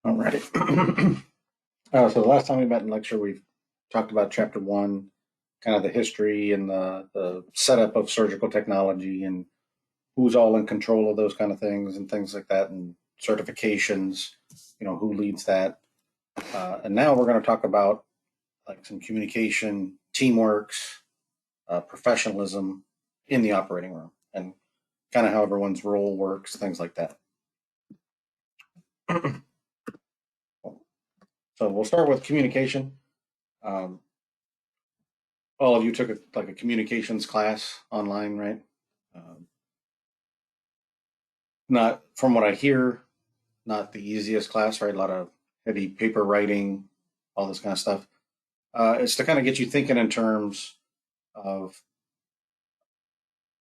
Alrighty. So the last time we met in lecture, we talked about chapter one, kind of the history and the setup of surgical technology and who's all in control of those kind of things and things like that, and certifications, who leads that. And now we're going to talk about like some communication, teamwork, professionalism in the operating room, and kind of how everyone's role works, things like that. So we'll start with communication. Um, all of you took a communications class online, right? Um, Not from what I hear, not the easiest class, right? A lot of heavy paper writing, all this kind of stuff. It's to kind of get you thinking in terms of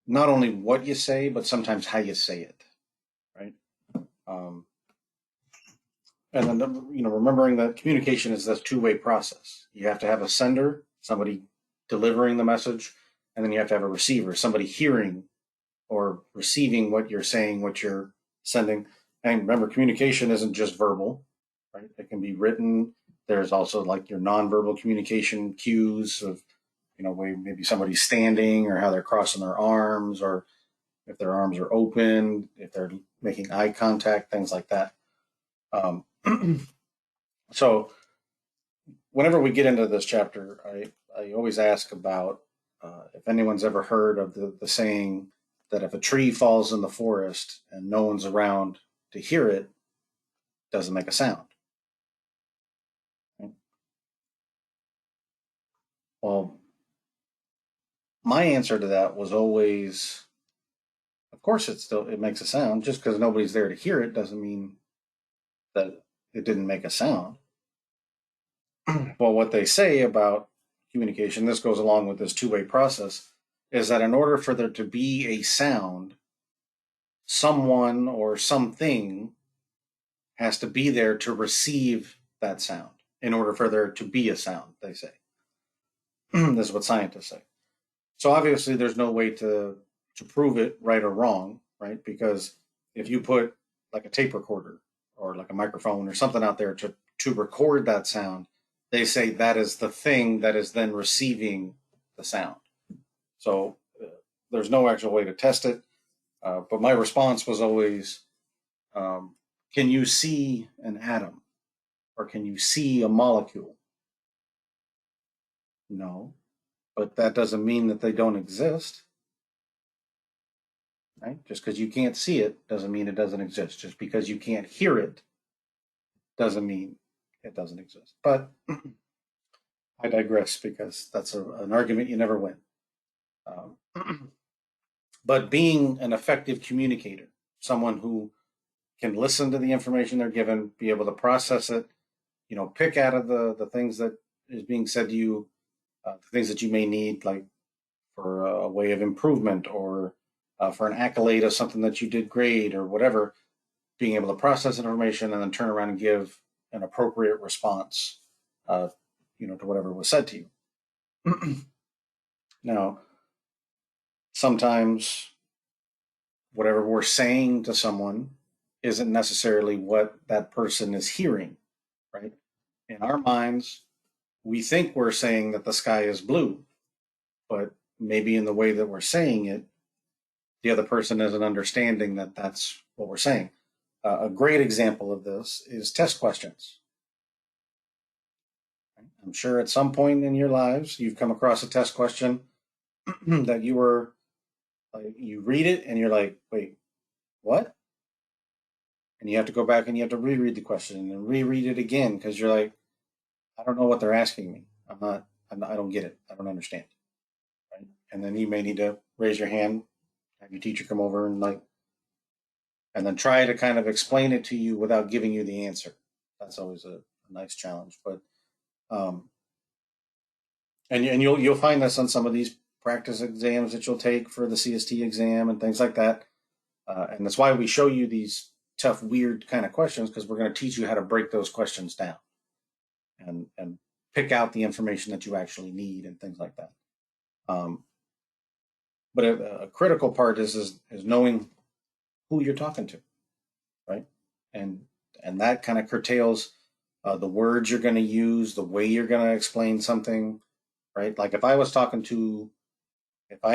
not only what you say, but sometimes how you say it, right? Um, and then remembering that communication is this two-way process. You have to have a sender, somebody delivering the message, and then you have to have a receiver, somebody hearing or receiving what you're saying, what you're sending. And remember, communication isn't just verbal, right? It can be written. There's also like your nonverbal communication cues of, where maybe somebody's standing or how they're crossing their arms, or if their arms are open, if they're making eye contact, things like that. Um, so whenever we get into this chapter, I always ask about if anyone's ever heard of the saying that if a tree falls in the forest and no one's around to hear it, doesn't make a sound. Right? Well, my answer to that was always, of course, it makes a sound. Just because nobody's there to hear it doesn't mean that it didn't make a sound. Well, what they say about communication, this goes along with this two-way process, is that in order for there to be a sound, someone or something has to be there to receive that sound in order for there to be a sound, they say. This is what scientists say. So obviously there's no way to prove it right or wrong, right? Because if you put like a tape recorder or like a microphone or something out there to record that sound, they say that is the thing that is then receiving the sound. So there's no actual way to test it. But my response was always, um, can you see an atom or can you see a molecule? No, but that doesn't mean that they don't exist, right? Just because you can't see it doesn't mean it doesn't exist. Just because you can't hear it doesn't mean it doesn't exist. But I digress because that's an argument you never win. Um, but being an effective communicator, someone who can listen to the information they're given, be able to process it, pick out of the things that is being said to you, the things that you may need, like for a way of improvement or for an accolade of something that you did great or whatever, being able to process information and then turn around and give an appropriate response, uh, to whatever was said to you. Now, sometimes whatever we're saying to someone isn't necessarily what that person is hearing, right? In our minds, we think we're saying that the sky is blue, but maybe in the way that we're saying it, the other person isn't understanding that that's what we're saying. A great example of this is test questions. I'm sure at some point in your lives you've come across a test question that you read it and you're like, wait, what? And you have to go back and you have to reread the question and reread it again because you're like, I don't know what they're asking me. I don't get it. I don't understand. Right? And then you may need to raise your hand, have your teacher come over and then try to kind of explain it to you without giving you the answer. That's always a nice challenge. But um, and you'll find this on some of these practice exams that you'll take for the CST exam and things like that. And that's why we show you these tough, weird kind of questions, because we're going to teach you how to break those questions down and pick out the information that you actually need and things like that. Um, but a critical part is knowing who you're talking to, right? And And that kind of curtails the words you're going to use, the way you're going to explain something, right? Like if I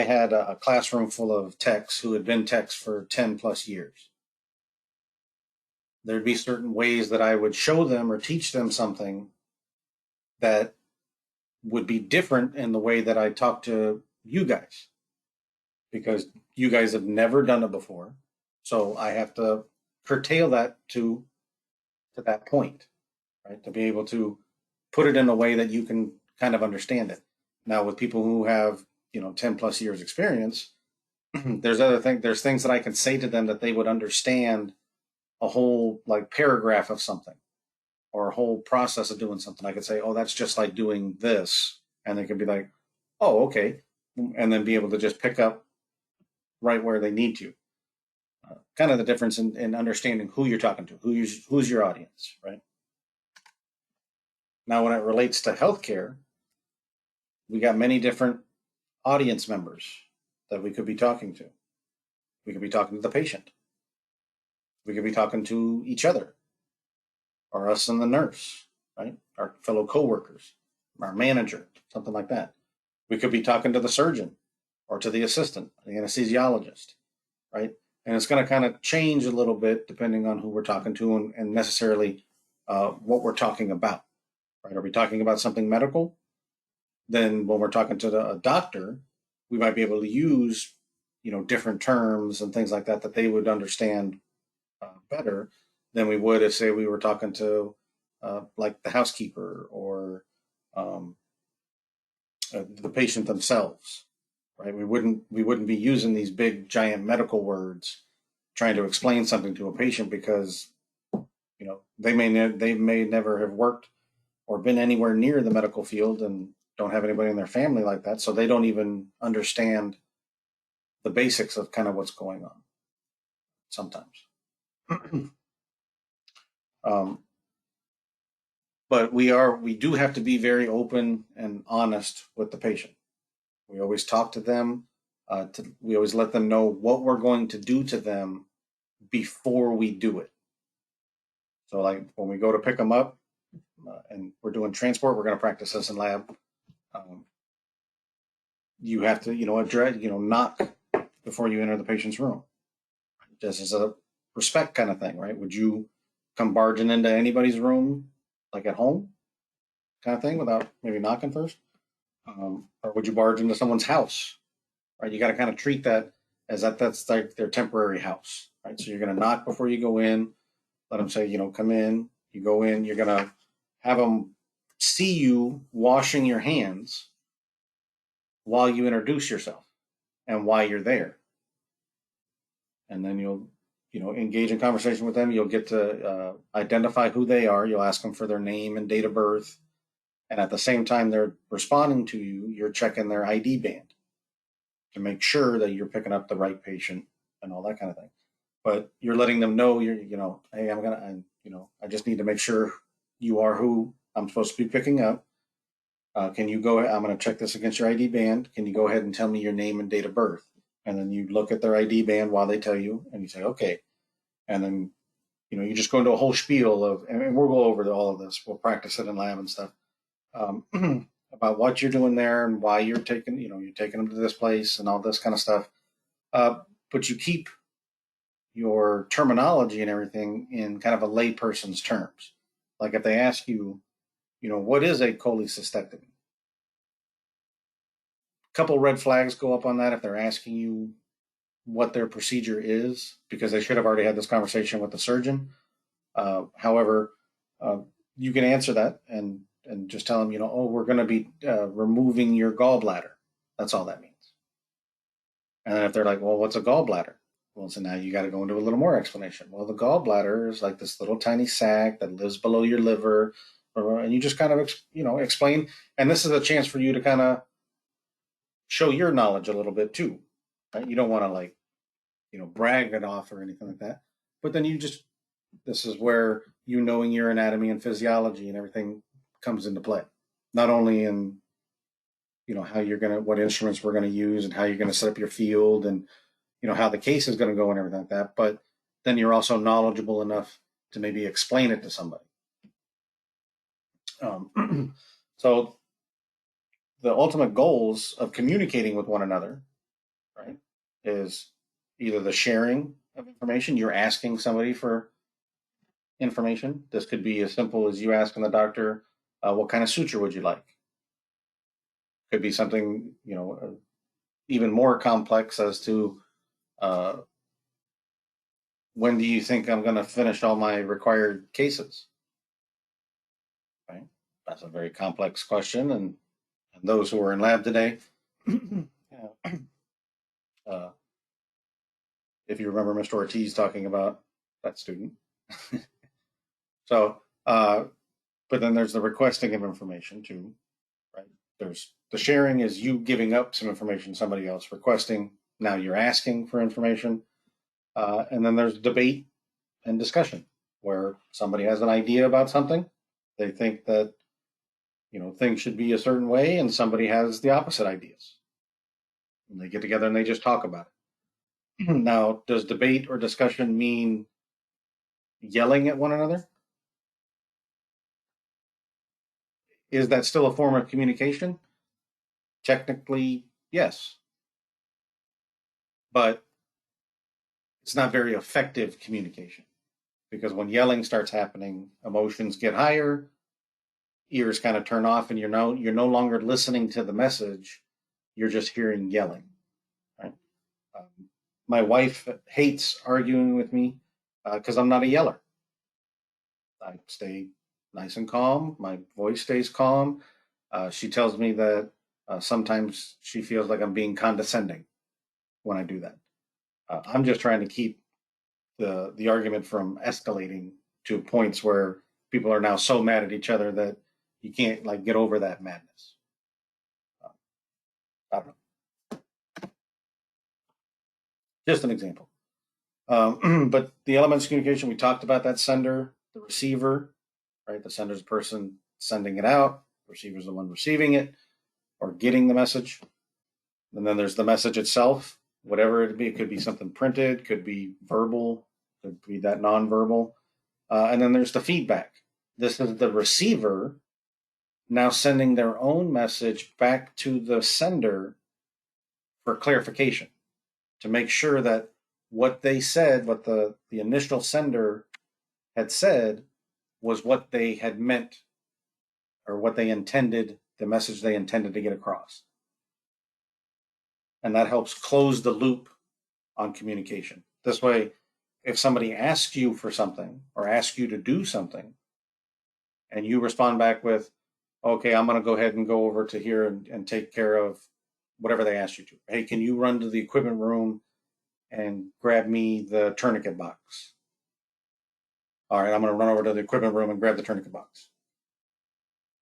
had a classroom full of techs who had been techs for 10 plus years, there'd be certain ways that I would show them or teach them something that would be different in the way that I talk to you guys, because you guys have never done it before. So I have to curtail that to that point, right? To be able to put it in a way that you can kind of understand it. Now, with people who have 10 plus years experience, there's things that I can say to them that they would understand a whole like paragraph of something or a whole process of doing something. I could say, oh, that's just like doing this. And they could be like, oh, okay. And then be able to just pick up right where they need to. Kind of the difference in understanding who you're talking to, who's your audience, right? Now, when it relates to healthcare, we got many different audience members that we could be talking to. We could be talking to the patient. We could be talking to each other, or us and the nurse, right? Our fellow coworkers, our manager, something like that. We could be talking to the surgeon or to the assistant, the anesthesiologist, right? And it's going to kind of change a little bit depending on who we're talking to and necessarily what we're talking about, right? Are we talking about something medical? Then when we're talking to a doctor, we might be able to use, different terms and things like that that they would understand better than we would if, say, we were talking to like the housekeeper or the patient themselves, right? We wouldn't be using these big giant medical words trying to explain something to a patient because they may never have worked or been anywhere near the medical field and don't have anybody in their family like that, so they don't even understand the basics of kind of what's going on sometimes. um, but we do have to be very open and honest with the patient. We always talk to them. We always let them know what we're going to do to them before we do it. So, like when we go to pick them up and we're doing transport, we're going to practice this in lab. Um, you have to, address, knock before you enter the patient's room, just as a respect kind of thing, right? Would you come barging into anybody's room, like at home, kind of thing, without maybe knocking first? Or would you barge into someone's house, right? You got to kind of treat that as that's like their temporary house, right? So you're going to knock before you go in, let them say, come in. You go in, you're going to have them see you washing your hands while you introduce yourself and why you're there. And then you'll, engage in conversation with them. You'll get to identify who they are. You'll ask them for their name and date of birth. And at the same time they're responding to you, you're checking their ID band to make sure that you're picking up the right patient and all that kind of thing. But you're letting them know hey, I just need to make sure you are who I'm supposed to be picking up. Can you go? I'm going to check this against your ID band. Can you go ahead and tell me your name and date of birth? And then you look at their ID band while they tell you, and you say, okay. And then, you just go into a whole spiel and we'll go over all of this. We'll practice it in lab and stuff about what you're doing there and why you're taking them to this place and all this kind of stuff. But you keep your terminology and everything in kind of a layperson's terms. Like if they ask you, what is a cholecystectomy? A couple red flags go up on that if they're asking you what their procedure is, because they should have already had this conversation with the surgeon. However, you can answer that and just tell them, oh, we're going to be removing your gallbladder. That's all that means. And then if they're like, well, what's a gallbladder? Well, so now you got to go into a little more explanation. Well, the gallbladder is like this little tiny sac that lives below your liver, and you just kind of, explain. And this is a chance for you to kind of show your knowledge a little bit too. Right? You don't want to brag it off or anything like that. But then this is where knowing your anatomy and physiology and everything comes into play. Not only in, what instruments we're going to use and how you're going to set up your field and, how the case is going to go and everything like that. But then you're also knowledgeable enough to maybe explain it to somebody. So the ultimate goals of communicating with one another, right, is either the sharing of information. You're asking somebody for information. This could be as simple as you asking the doctor, what kind of suture would you like? Could be something, even more complex as to uh, when do you think I'm going to finish all my required cases? Right? That's a very complex question. And those who are in lab today, uh, if you remember Mr. Ortiz talking about that student. So, but then there's the requesting of information too, right? There's the sharing is you giving up some information to somebody else, requesting, now you're asking for information. And then there's debate and discussion where somebody has an idea about something. They think that, things should be a certain way, and somebody has the opposite ideas. And they get together and they just talk about it. Now, does debate or discussion mean yelling at one another? Is that still a form of communication? Technically, yes. But it's not very effective communication because when yelling starts happening, emotions get higher, ears kind of turn off, and you're no longer listening to the message. You're just hearing yelling. Right? My wife hates arguing with me because I'm not a yeller. I stay nice and calm. My voice stays calm. She tells me that sometimes she feels like I'm being condescending when I do that. I'm just trying to keep the argument from escalating to points where people are now so mad at each other that you can't like get over that madness. I don't know. Just an example. But the elements of communication, we talked about that sender, the receiver, right? The sender's the person sending it out, the receiver's the one receiving it or getting the message. And then there's the message itself, whatever it be. It could be something printed, could be verbal, could be that nonverbal. And then there's the feedback. This is the receiver now sending their own message back to the sender for clarification to make sure that what they said, what the initial sender had said, was what they had meant or what they intended, the message they intended to get across. And that helps close the loop on communication. This way, if somebody asks you for something or asks you to do something, and you respond back with, okay, I'm going to go ahead and go over to here and take care of whatever they asked you to. Hey, can you run to the equipment room and grab me the tourniquet box? All right, I'm going to run over to the equipment room and grab the tourniquet box.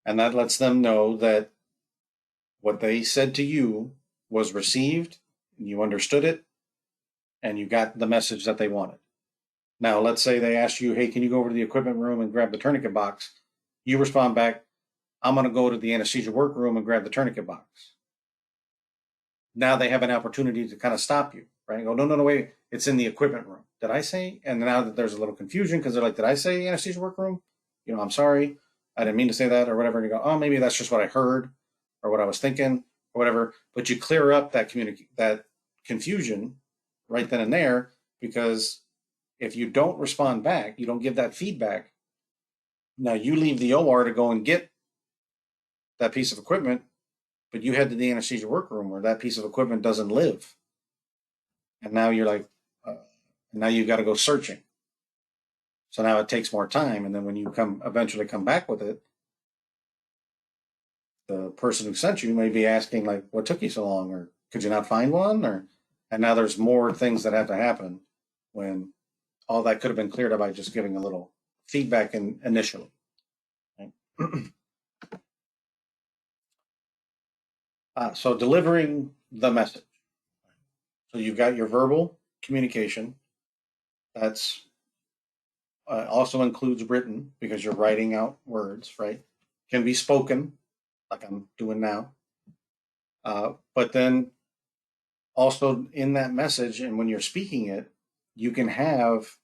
And that lets them know that what they said to you was received, and you understood it, and you got the message that they wanted. Now, let's say they asked you, hey, can you go over to the equipment room and grab the tourniquet box? You respond back, I'm going to go to the anesthesia workroom and grab the tourniquet box. Now they have an opportunity to kind of stop you, right? Go, no, wait, it's in the equipment room. Did I say? And now that there's a little confusion because they're like, did I say anesthesia workroom? I'm sorry, I didn't mean to say that or whatever. And you go, oh, maybe that's just what I heard or what I was thinking or whatever. But you clear up that that confusion right then and there, because if you don't respond back, you don't give that feedback. Now you leave the OR to go and get that piece of equipment, but you head to the anesthesia workroom where that piece of equipment doesn't live. And now you're like, now you got to go searching. So now it takes more time. And then when you eventually come back with it, the person who sent you may be asking like, what took you so long? Or could you not find one? And now there's more things that have to happen when all that could have been cleared up by just giving a little feedback initially. Right? So delivering the message. So you've got your verbal communication. That's also includes written because you're writing out words, right? Can be spoken, like I'm doing now. But then also in that message, and when you're speaking it, you can have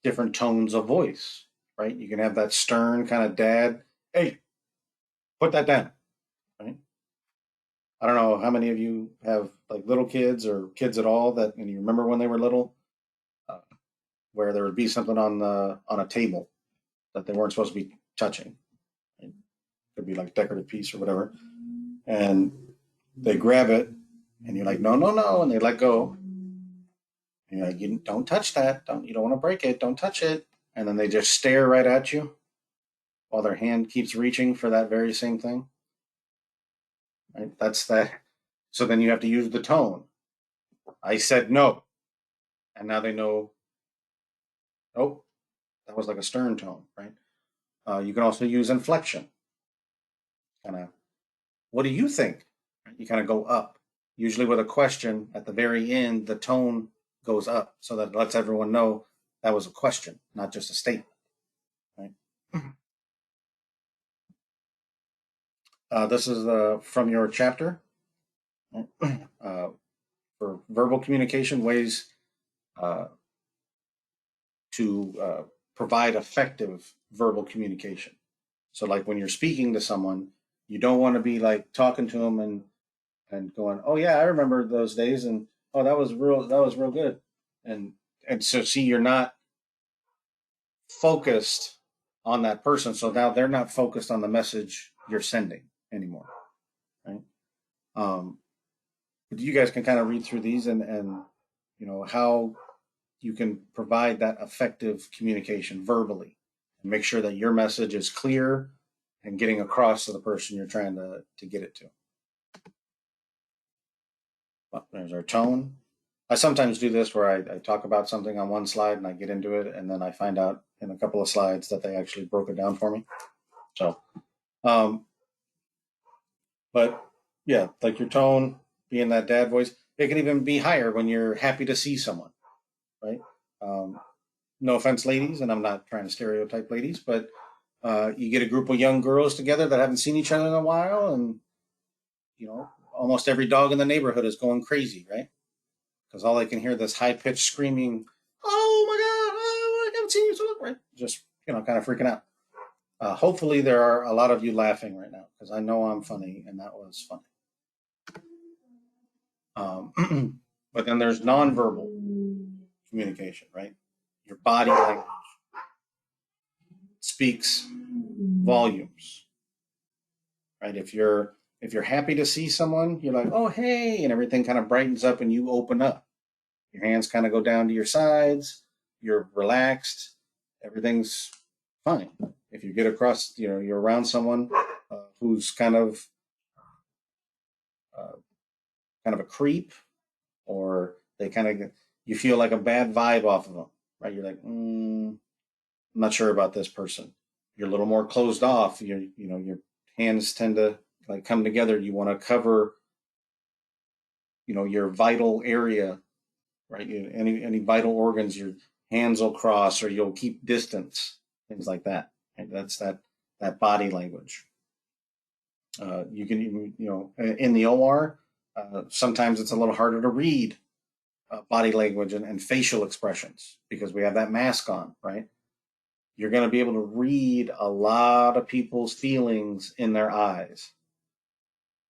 different tones of voice, right? You can have that stern kind of dad, hey, put that down, right? I don't know how many of you have like little kids or kids at all that, and you remember when they were little, uh, where there would be something on a table that they weren't supposed to be touching. It could be like a decorative piece or whatever, and they grab it, and you're like, no, no, no, and they let go. And you're like, you don't touch that. Don't you don't want to break it. Don't touch it. And then they just stare right at you while their hand keeps reaching for that very same thing. Right? That's that. So then you have to use the tone. I said no, and now they know. Oh, that was like a stern tone, right? You can also use inflection. Kind of, what do you think? You kind of go up. Usually with a question at the very end, the tone goes up so that it lets everyone know that was a question, not just a statement, right? This is from your chapter uh, for verbal communication ways uh, to provide effective verbal communication. So, like when you're speaking to someone, you don't want to be like talking to them and going, "Oh yeah, I remember those days," and "Oh, that was real good," and so see, you're not focused on that person, so now they're not focused on the message you're sending anymore, right? Um, but you guys can kind of read through these and how you can provide that effective communication verbally and make sure that your message is clear and getting across to the person you're trying to get it to. Well, there's our tone. I sometimes do this where I talk about something on one slide and I get into it, and then I find out in a couple of slides that they actually broke it down for me. So, um, but yeah, like your tone being that dad voice, it can even be higher when you're happy to see someone, right? Um, no offense, ladies, and I'm not trying to stereotype ladies, but you get a group of young girls together that haven't seen each other in a while, and almost every dog in the neighborhood is going crazy, right? Because all they can hear this high pitched screaming, "Oh my god! Oh, I haven't seen you so long!" Right? Just kind of freaking out. Hopefully, there are a lot of you laughing right now because I know I'm funny, and that was funny. But then there's nonverbal communication, right? Your body language speaks volumes, right? If you're happy to see someone, you're like, "Oh hey," and everything kind of brightens up, and you open up. Your hands kind of go down to your sides. You're relaxed. Everything's fine. If you get across, you're around someone who's uh, kind of a creep, or they kind of you feel like a bad vibe off of them, right? You're like, I'm not sure about this person. You're a little more closed off. Your hands tend to like come together. You want to cover, your vital area, right? Any vital organs, your hands will cross, or you'll keep distance, things like that. And that's that body language. You can even, in the OR, sometimes it's a little harder to read body language and facial expressions because we have that mask on, right? You're going to be able to read a lot of people's feelings in their eyes,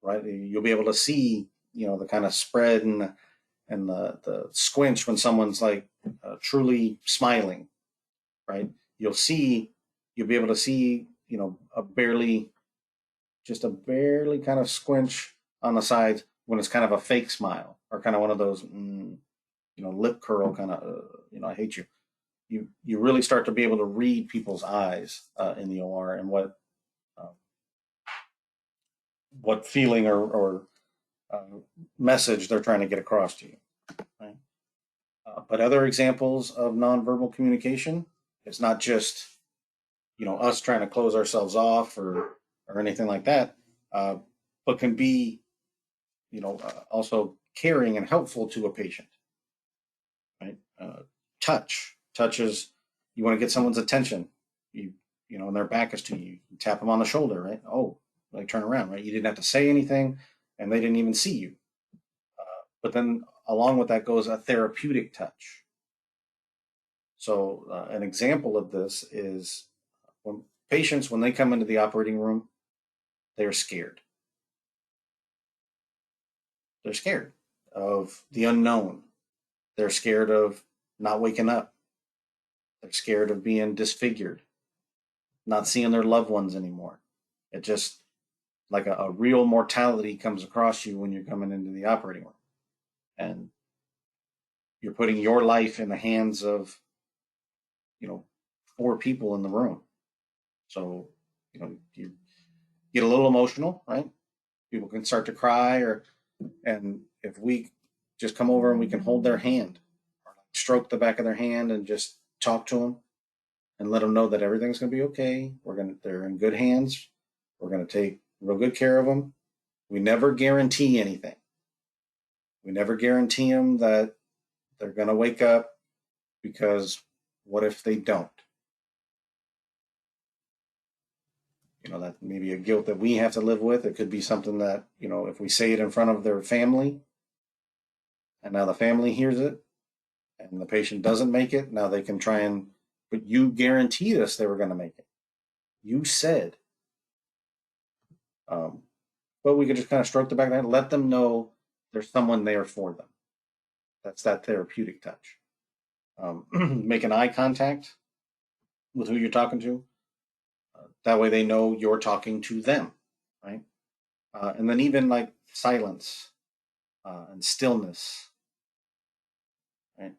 right? You'll be able to see, the kind of spread and the squinch when someone's like truly smiling, right? You'll be able to see, just a barely kind of squinch on the sides when it's kind of a fake smile or kind of one of those, lip curl kind of, I hate you. You really start to be able to read people's eyes in the OR and uh, what feeling or uh, message they're trying to get across to you. Right? But other examples of nonverbal communication, it's not just us trying to close ourselves off or anything like that, but can be also caring and helpful to a patient. Right? Touch is you want to get someone's attention. And their back is to you. You tap them on the shoulder, right? Oh, like turn around, right? You didn't have to say anything, and they didn't even see you. But then along with that goes a therapeutic touch. So an example of this is when patients, when they come into the operating room, they're scared. They're scared of the unknown. They're scared of not waking up. They're scared of being disfigured, not seeing their loved ones anymore. It just like a real mortality comes across you when you're coming into the operating room. And you're putting your life in the hands of, you know, 4 people in the room. So, you get a little emotional, right? People can start to cry, and if we just come over and we can hold their hand, or stroke the back of their hand and just talk to them and let them know that everything's going to be okay. They're in good hands. We're going to take real good care of them. We never guarantee anything. We never guarantee them that they're going to wake up, because what if they don't? That may be a guilt that we have to live with. It could be something that, if we say it in front of their family and now the family hears it and the patient doesn't make it, now they can try but you guaranteed us they were going to make it. You said. But we could just kind of stroke the back of their head, let them know there's someone there for them. That's that therapeutic touch. Making eye contact with who you're talking to. That way they know you're talking to them, right? And then even like silence and stillness, right?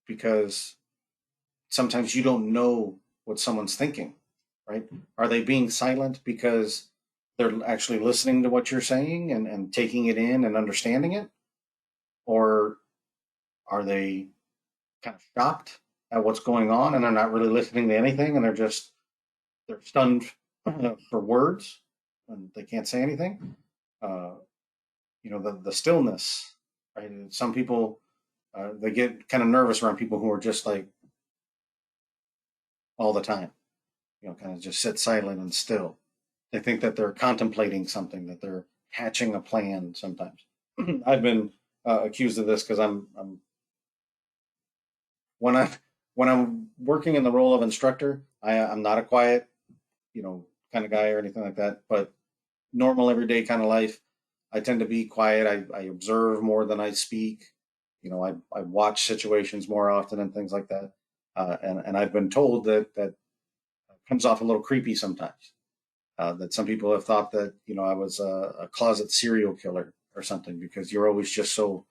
Because sometimes you don't know what someone's thinking, right? Are they being silent because they're actually listening to what you're saying and taking it in and understanding it? Or are they kind of shocked at what's going on and they're not really listening to anything, and they're stunned for words and they can't say anything? The stillness, right? Some people, they get kind of nervous around people who are just like all the time, kind of just sit silent and still. They think that they're contemplating something, that they're hatching a plan sometimes. I've been accused of this because when I when I'm working in the role of instructor, I'm not a quiet, kind of guy or anything like that. But normal everyday kind of life, I tend to be quiet. I observe more than I speak. I watch situations more often and things like that. And I've been told that comes off a little creepy sometimes. That some people have thought that I was a closet serial killer or something, because you're always just so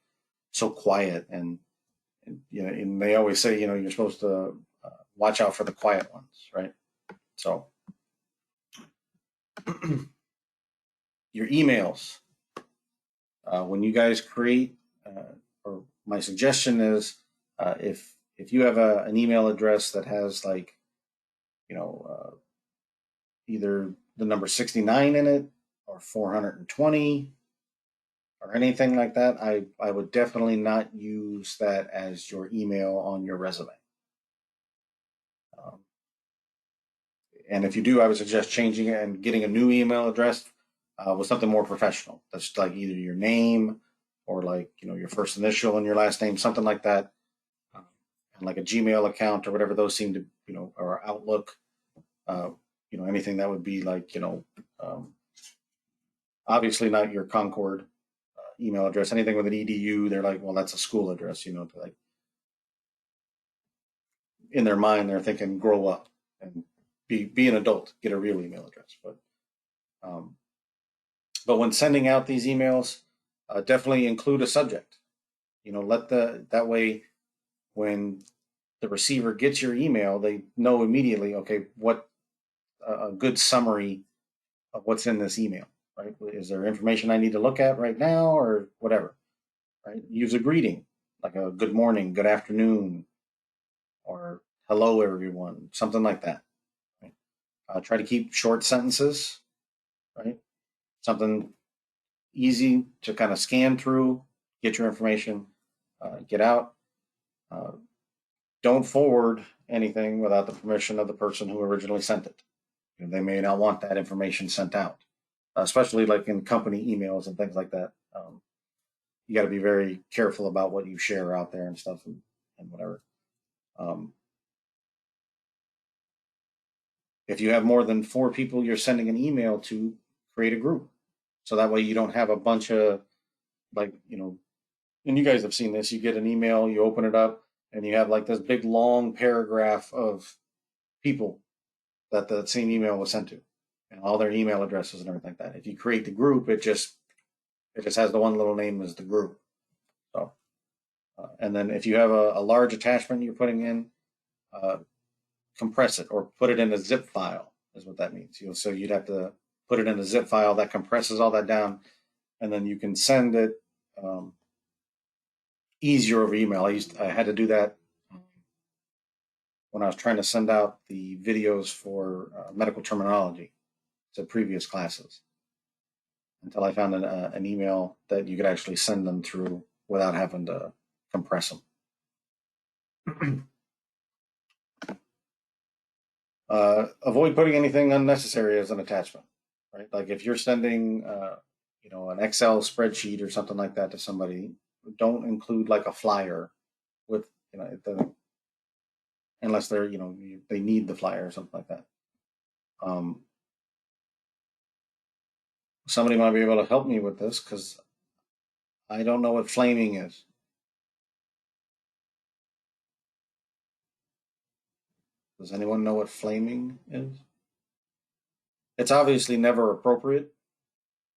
quiet, and they always say you're supposed to watch out for the quiet ones, right? So your emails, when you guys create, or my suggestion is, if you have an email address that has like either the number 69 in it or 420 or anything like that, I would definitely not use that as your email on your resume. Um, and if you do, I would suggest changing it and getting a new email address with something more professional. That's like either your name or like your first initial and your last name, something like that, and like a Gmail account or whatever those seem to, or Outlook. Anything that would be like um, obviously not your Concord email address. Anything with an edu, they're like, well, that's a school address. Like in their mind, they're thinking, grow up and be an adult, get a real email address. Um, but when sending out these emails, definitely include a subject. That way when the receiver gets your email, they know immediately, okay, what a good summary of what's in this email, right? Is there information I need to look at right now or whatever, right? Use a greeting, like a good morning, good afternoon, or hello, everyone, something like that. Right? Try to keep short sentences, right? Something easy to kind of scan through, get your information, get out. Uh, don't forward anything without the permission of the person who originally sent it. They may not want that information sent out, especially like in company emails and things like that. You got to be very careful about what you share out there and stuff, and whatever. Um, if you have more than 4 people you're sending an email to, create a group. So that way you don't have a bunch of, like, and you guys have seen this. You get an email, you open it up, and you have like this big long paragraph of people that the same email was sent to, and all their email addresses and everything like that. If you create the group, it just has the one little name as the group. So, and then if you have a large attachment you're putting in, uh, compress it or put it in a zip file is what that means. So you'd have to put it in a zip file that compresses all that down, and then you can send it um, easier over email. I had to do that when I was trying to send out the videos for medical terminology to previous classes, until I found an email that you could actually send them through without having to compress them. Avoid putting anything unnecessary as an attachment, right? Like if you're sending, an Excel spreadsheet or something like that to somebody, don't include like a flyer with, unless they're, they need the flyer or something like that. Um, Somebody might be able to help me with this because I don't know what flaming is. Does anyone know what flaming is? It's obviously never appropriate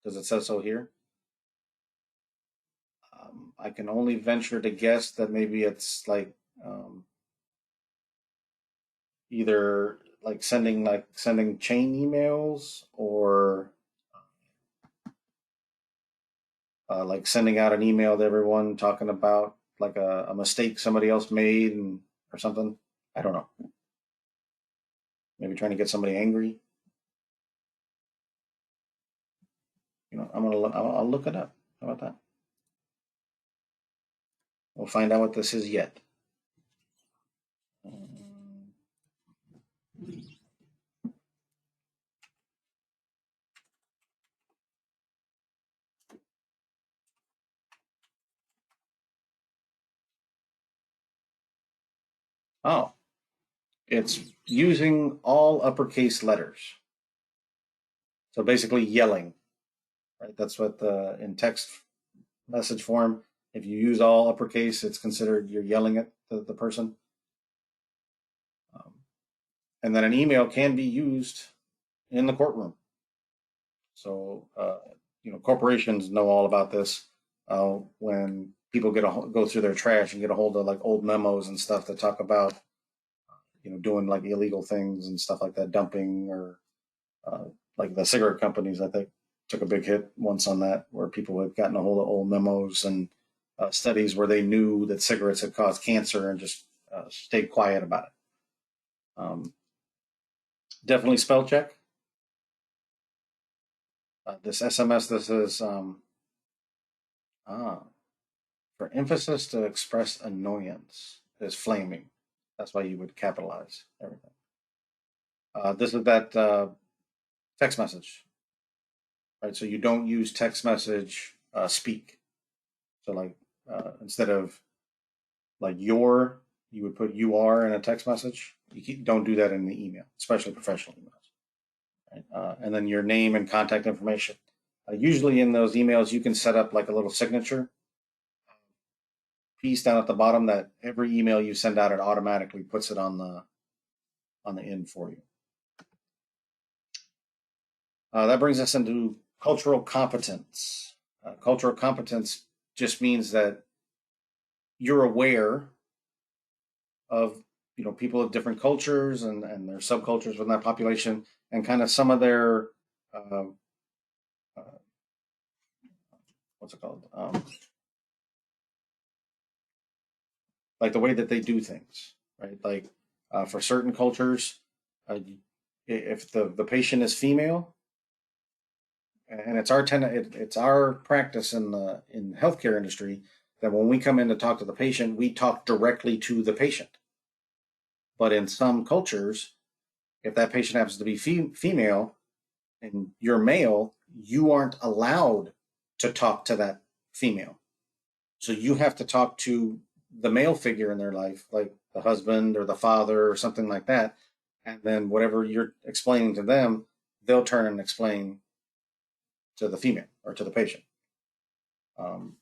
because it says so here. I can only venture to guess that maybe it's um, either like sending chain emails, or like sending out an email to everyone talking about like a mistake somebody else made or something. I don't know. Maybe trying to get somebody angry. I'll look it up. How about that? We'll find out what this is yet. Oh, it's using all uppercase letters. So basically yelling, right? That's what in text message form, if you use all uppercase, it's considered you're yelling at the person. Um, and then an email can be used in the courtroom. So, corporations know all about this. When people go through their trash and get a hold of like old memos and stuff that talk about, doing like illegal things and stuff like that, dumping, or uh, like the cigarette companies, I think, took a big hit once on that, where people had gotten a hold of old memos and studies where they knew that cigarettes had caused cancer and just stayed quiet about it. Definitely spell check. This SMS, this is ah, for emphasis to express annoyance, is flaming. That's why you would capitalize everything. This is that text message, right? So you don't use text message speak. So like instead of like you would put you are in a text message. Don't do that in the email, especially professional emails. Right? And then your name and contact information. Usually in those emails, you can set up like a little signature piece down at the bottom that every email you send out, it automatically puts it on the end for you. That brings us into cultural competence. Cultural competence just means that you're aware of people of different cultures and their subcultures within that population, and kind of some of their uh, uh, what's it called, like the way that they do things, right? Like for certain cultures, uh, if the patient is female, and it's our practice in the healthcare industry that when we come in to talk to the patient, we talk directly to the patient. But in some cultures, if that patient happens to be female and you're male, you aren't allowed to talk to that female. So you have to talk to the male figure in their life, like the husband or the father or something like that. And then whatever you're explaining to them, they'll turn and explain to the female or to the patient. Um,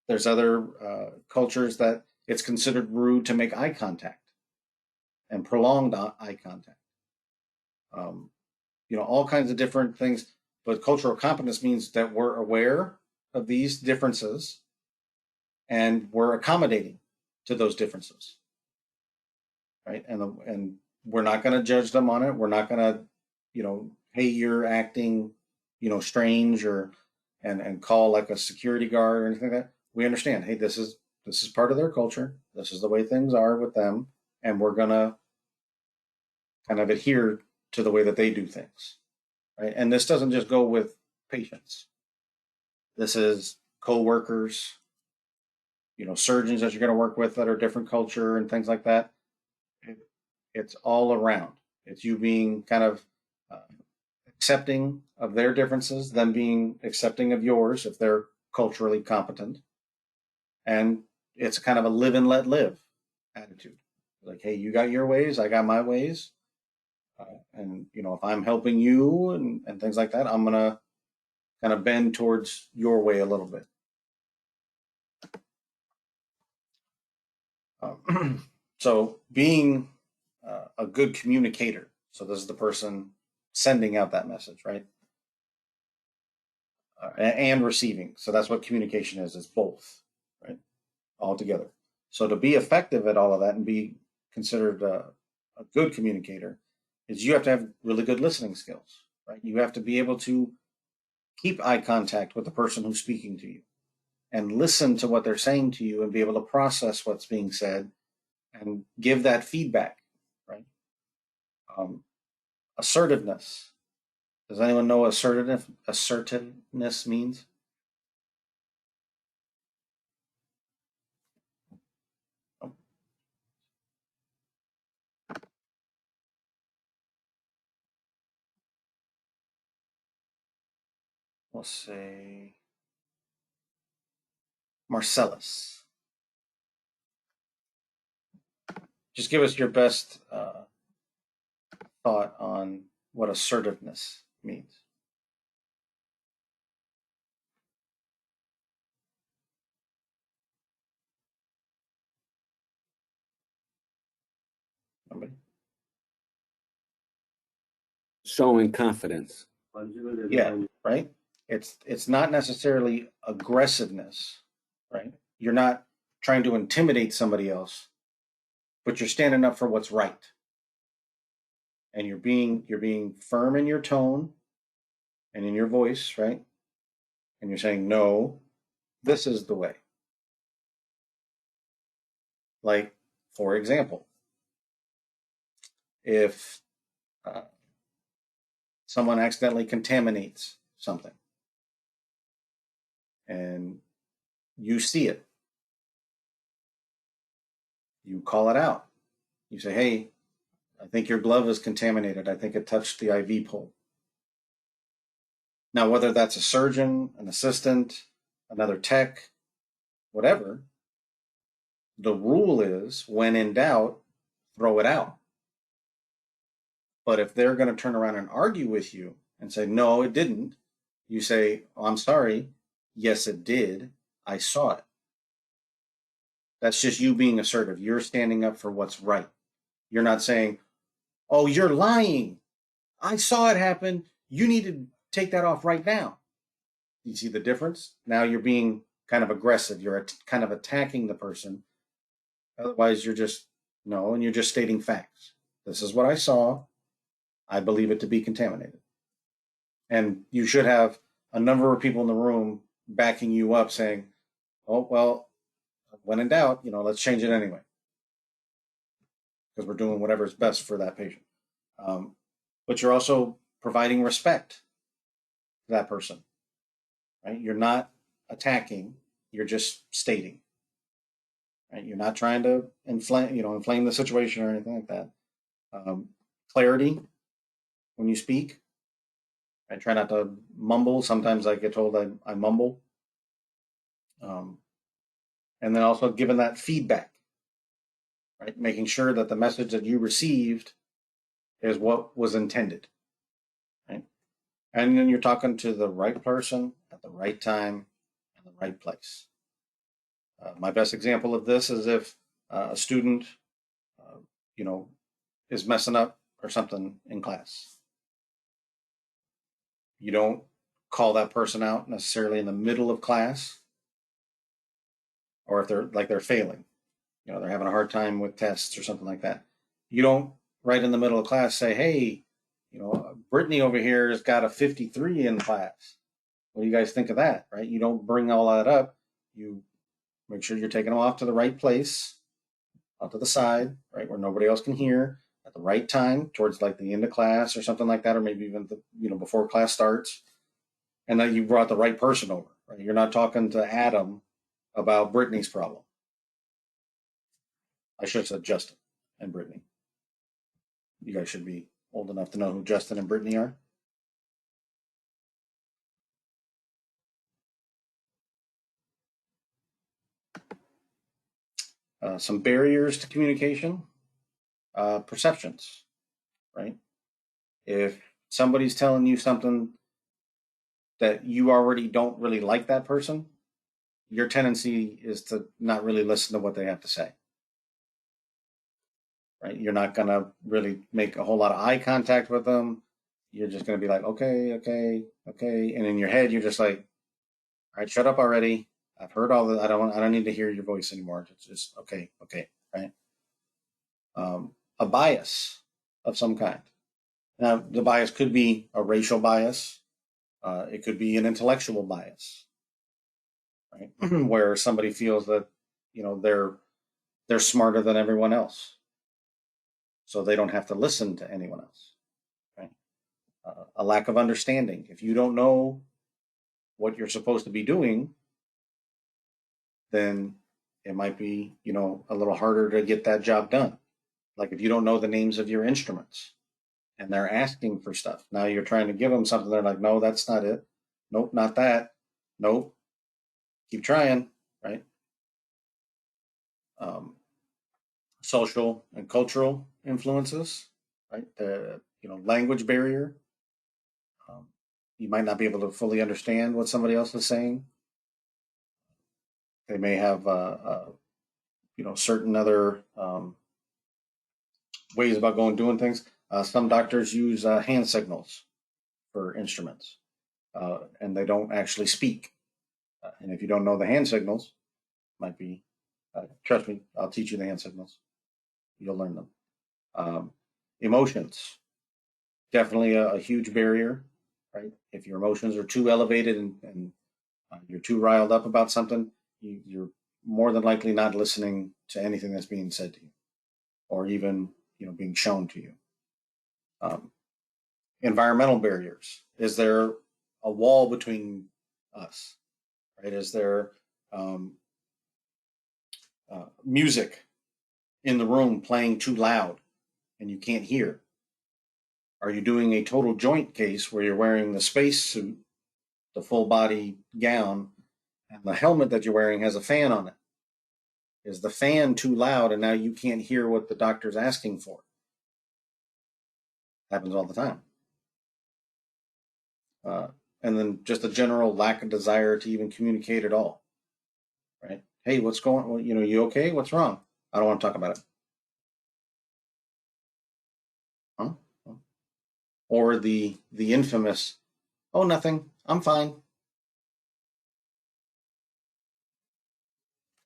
there's other cultures that it's considered rude to make eye contact and prolonged eye contact. Um, all kinds of different things. But cultural competence means that we're aware of these differences and we're accommodating to those differences, right? And we're not going to judge them on it. We're not going to, hey, you're acting, strange or and call like a security guard or anything like that. We understand. Hey, this is part of their culture. This is the way things are with them, and we're gonna kind of adhere to the way that they do things, right? And this doesn't just go with patients. This is co-workers, surgeons that you're going to work with that are different culture and things like that. It's all around. It's you being kind of uh, accepting of their differences, them being accepting of yours if they're culturally competent, and it's kind of a live and let live attitude. Like, hey, you got your ways, I got my ways, and if I'm helping you and things like that, I'm gonna kind of bend towards your way a little bit. So being a good communicator. So this is the person sending out that message, right? And receiving. So that's what communication is. It's both, right? All together. So to be effective at all of that and be considered a good communicator is you have to have really good listening skills, right? You have to be able to keep eye contact with the person who's speaking to you and listen to what they're saying to you and be able to process what's being said and give that feedback, right? Um, assertiveness. Does anyone know what assertiveness means? Oh, we'll say Marcellus. Just give us your best thought on what assertiveness means. Somebody? Showing confidence. Yeah, right. It's not necessarily aggressiveness, right? You're not trying to intimidate somebody else, but you're standing up for what's right, and you're being firm in your tone and in your voice, right? And you're saying, no, this is the way. Like, for example, if uh, someone accidentally contaminates something and you see it, you call it out. You say, hey, I think your glove is contaminated. I think it touched the IV pole. Now, whether that's a surgeon, an assistant, another tech, whatever, the rule is when in doubt, throw it out. But if they're going to turn around and argue with you and say, no, it didn't, you say, oh, I'm sorry. Yes, it did. I saw it. That's just you being assertive. You're standing up for what's right. You're not saying, oh, you're lying. I saw it happen. You need to take that off right now. You see the difference? Now you're being kind of aggressive. You're kind of attacking the person. Otherwise, you're just, no, and you're just stating facts. This is what I saw. I believe it to be contaminated. And you should have a number of people in the room backing you up saying, oh, well, when in doubt, let's change it anyway. Because we're doing whatever is best for that patient. But you're also providing respect to that person, right? You're not attacking, you're just stating, right? You're not trying to inflame the situation or anything like that. Clarity when you speak. I try not to mumble. Sometimes I get told I mumble. Um, and then also giving that feedback. right? Making sure that the message that you received is what was intended, right? And then you're talking to the right person at the right time and the right place. My best example of this is if a student, uh, you know, is messing up or something in class. You don't call that person out necessarily in the middle of class, or if they're failing, they're having a hard time with tests or something like that. You don't right in the middle of class say, "Hey, Brittany over here has got a 53 in class. What do you guys think of that?" Right? You don't bring all that up. You make sure you're taking them off to the right place, off to the side, right, where nobody else can hear at the right time, towards like the end of class or something like that, or maybe even before class starts, and that you brought the right person over. Right? You're not talking to Adam about Brittany's problem. I should have said Justin and Brittany. You guys should be old enough to know who Justin and Brittany are. Some barriers to communication, perceptions, right? If somebody's telling you something that you already don't really like that person, your tendency is to not really listen to what they have to say, right? You're not going to really make a whole lot of eye contact with them. You're just going to be like, okay, okay, okay. And in your head, you're just like, all right, shut up already. I've heard all the, I don't need to hear your voice anymore. It's just, okay, okay, right? A bias of some kind. Now, the bias could be a racial bias. It could be an intellectual bias, right? Where somebody feels that, they're smarter than everyone else, so they don't have to listen to anyone else, right? A lack of understanding. If you don't know what you're supposed to be doing, then it might be, a little harder to get that job done. Like if you don't know the names of your instruments and they're asking for stuff, now you're trying to give them something. They're like, no, that's not it. Nope, not that. Nope. Keep trying, right? Um, Social and cultural influences, right? The language barrier. Um, you might not be able to fully understand what somebody else is saying. They may have certain other ways about going doing things. Some doctors use hand signals for instruments, and they don't actually speak. And if you don't know the hand signals, might be trust me, I'll teach you the hand signals. You'll learn them. Um, Emotions, definitely a huge barrier, right? If your emotions are too elevated and you're too riled up about something, you're more than likely not listening to anything that's being said to you, or even being shown to you. Um, Environmental barriers. Is there a wall between us? Right? Is there music in the room playing too loud and you can't hear? Are you doing a total joint case where you're wearing the space suit, the full body gown, and the helmet that you're wearing has a fan on it? Is the fan too loud and now you can't hear what the doctor's asking for? Happens all the time. Uh, and then just a general lack of desire to even communicate at all. Right? Hey, what's going on? You okay? What's wrong? I don't want to talk about it. Huh? Or the infamous, oh, nothing, I'm fine.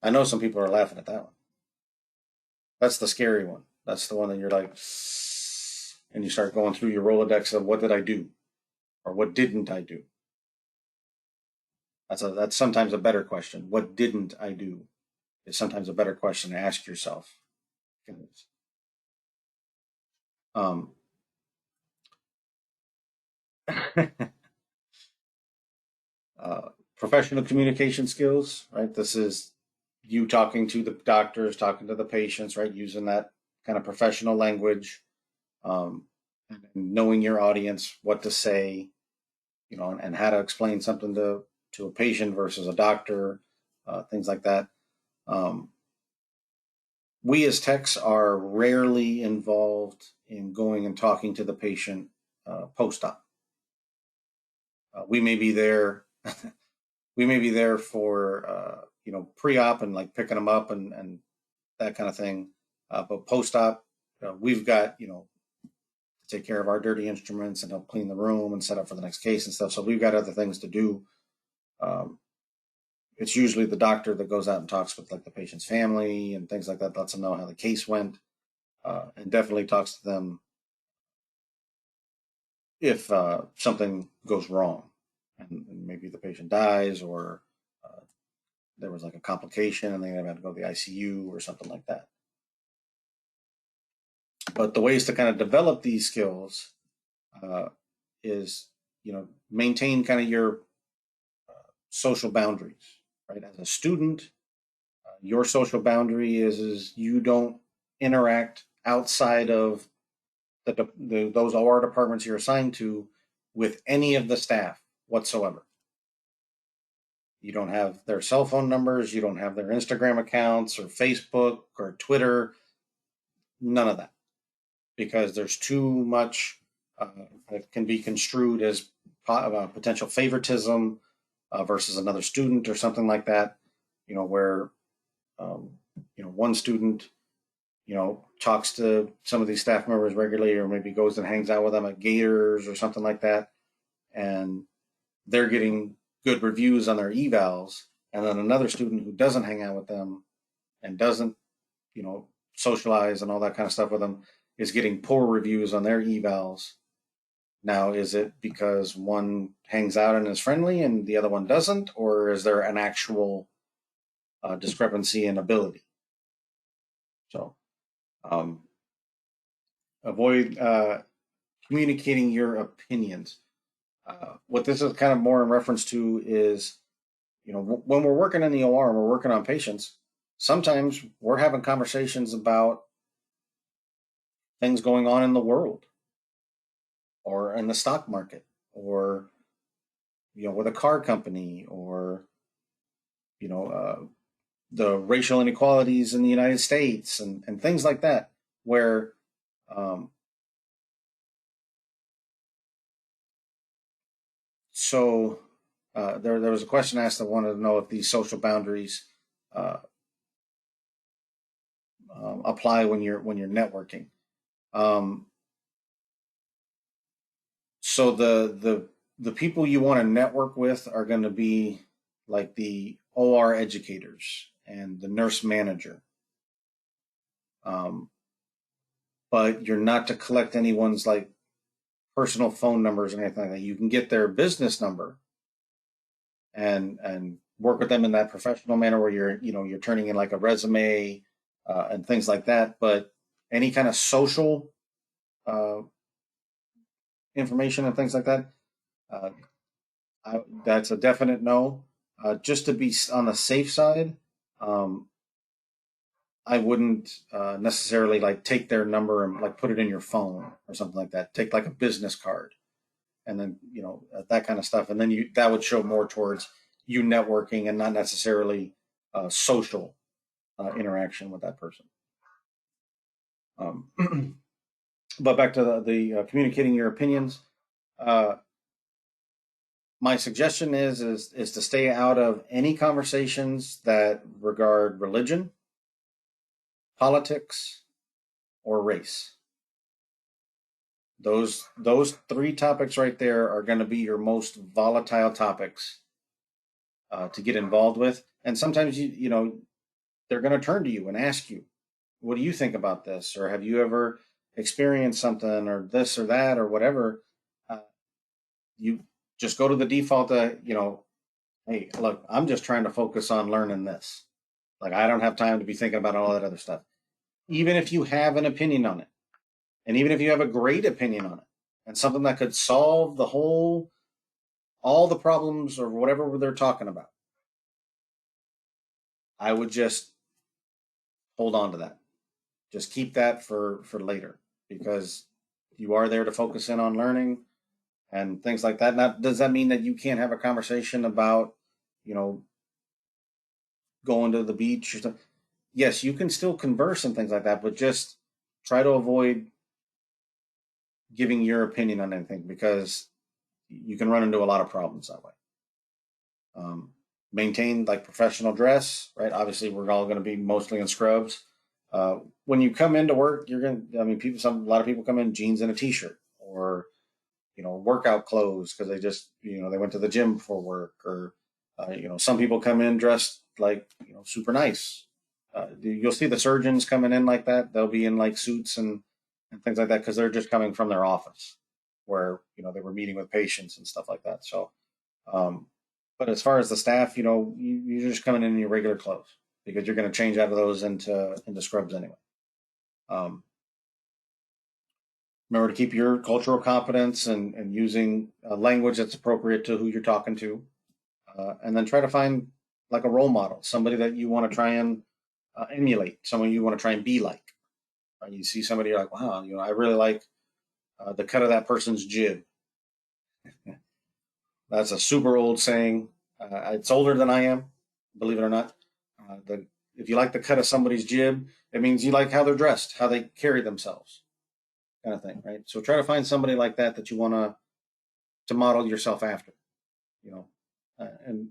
I know some people are laughing at that one. That's the scary one. That's the one that you're like, and you start going through your Rolodex of what did I do or what didn't I do. That's sometimes a better question. What didn't I do is sometimes a better question to ask yourself. Um, Professional communication skills, right? This is you talking to the doctors, talking to the patients, right? Using that kind of professional language, and knowing your audience, what to say, and how to explain something to a patient versus a doctor, things like that. Um, we as techs are rarely involved in going and talking to the patient post-op. We may be there. We may be there for pre-op and like picking them up and that kind of thing. But post-op, we've got to take care of our dirty instruments and help clean the room and set up for the next case and stuff. So we've got other things to do. It's usually the doctor that goes out and talks with like the patient's family and things like that, lets them know how the case went, and definitely talks to them if something goes wrong and maybe the patient dies or there was like a complication and they had to go to the ICU or something like that. But the ways to kind of develop these skills is, maintain kind of your social boundaries, right? As a student, your social boundary is you don't interact outside of those OR departments you're assigned to with any of the staff whatsoever. You don't have their cell phone numbers. You don't have their Instagram accounts or Facebook or Twitter. None of that, because there's too much that can be construed as potential favoritism versus another student or something like that. Where one student talks to some of these staff members regularly, or maybe goes and hangs out with them at Gators or something like that, and they're getting good reviews on their evals, and then another student who doesn't hang out with them and doesn't socialize and all that kind of stuff with them is getting poor reviews on their evals. Now, is it because one hangs out and is friendly and the other one doesn't, or is there an actual discrepancy in ability? So avoid communicating your opinions. What this is kind of more in reference to is, when we're working in the OR and we're working on patients, sometimes we're having conversations about things going on in the world or in the stock market or, with a car company or, the racial inequalities in the United States and things like that, where there was a question asked that wanted to know if these social boundaries apply when you're networking. So the people you want to network with are going to be like the OR educators and the nurse manager. But you're not to collect anyone's like personal phone numbers or anything like that. You can get their business number and work with them in that professional manner where you're turning in like a resume and things like that. But any kind of social information and things like that, that's a definite no. Just to be on the safe side, I wouldn't necessarily like take their number and like put it in your phone or something like that. Take like a business card and then, that kind of stuff. And then that would show more towards you networking and not necessarily social interaction with that person. But back to the communicating your opinions. My suggestion is to stay out of any conversations that regard religion, politics, or race. Those three topics right there are going to be your most volatile topics to get involved with. And sometimes they're going to turn to you and ask you, what do you think about this? Or have you ever experienced something or this or that or whatever? You just go to the default, hey, look, I'm just trying to focus on learning this. Like, I don't have time to be thinking about all that other stuff. Even if you have an opinion on it, and even if you have a great opinion on it, and something that could solve all the problems or whatever they're talking about, I would just hold on to that. Just keep that for later, because you are there to focus in on learning and things like that. Now, does that mean that you can't have a conversation about, going to the beach or something? yes, you can still converse and things like that, but just try to avoid giving your opinion on anything because you can run into a lot of problems that way. Um, Maintain like professional dress, right? Obviously, we're all going to be mostly in scrubs. When you come into work, you're going to, I mean, a lot of people come in jeans and a t-shirt or, workout clothes because they just, they went to the gym before work or, some people come in dressed like, super nice. You'll see the surgeons coming in like that. They'll be in like suits and things like that because they're just coming from their office where, they were meeting with patients and stuff like that. So, um, but as far as the staff, you're just coming in your regular clothes because you're going to change out of those into scrubs anyway. Um, Remember to keep your cultural competence and using language that's appropriate to who you're talking to, and then try to find like a role model, somebody that you want to try and emulate, someone you want to try and be like. You see somebody, you're like, wow, I really like the cut of that person's jib. That's a super old saying. It's older than I am, believe it or not. If you like the cut of somebody's jib, it means you like how they're dressed, how they carry themselves, kind of thing, right? So try to find somebody like that you want to model yourself after, and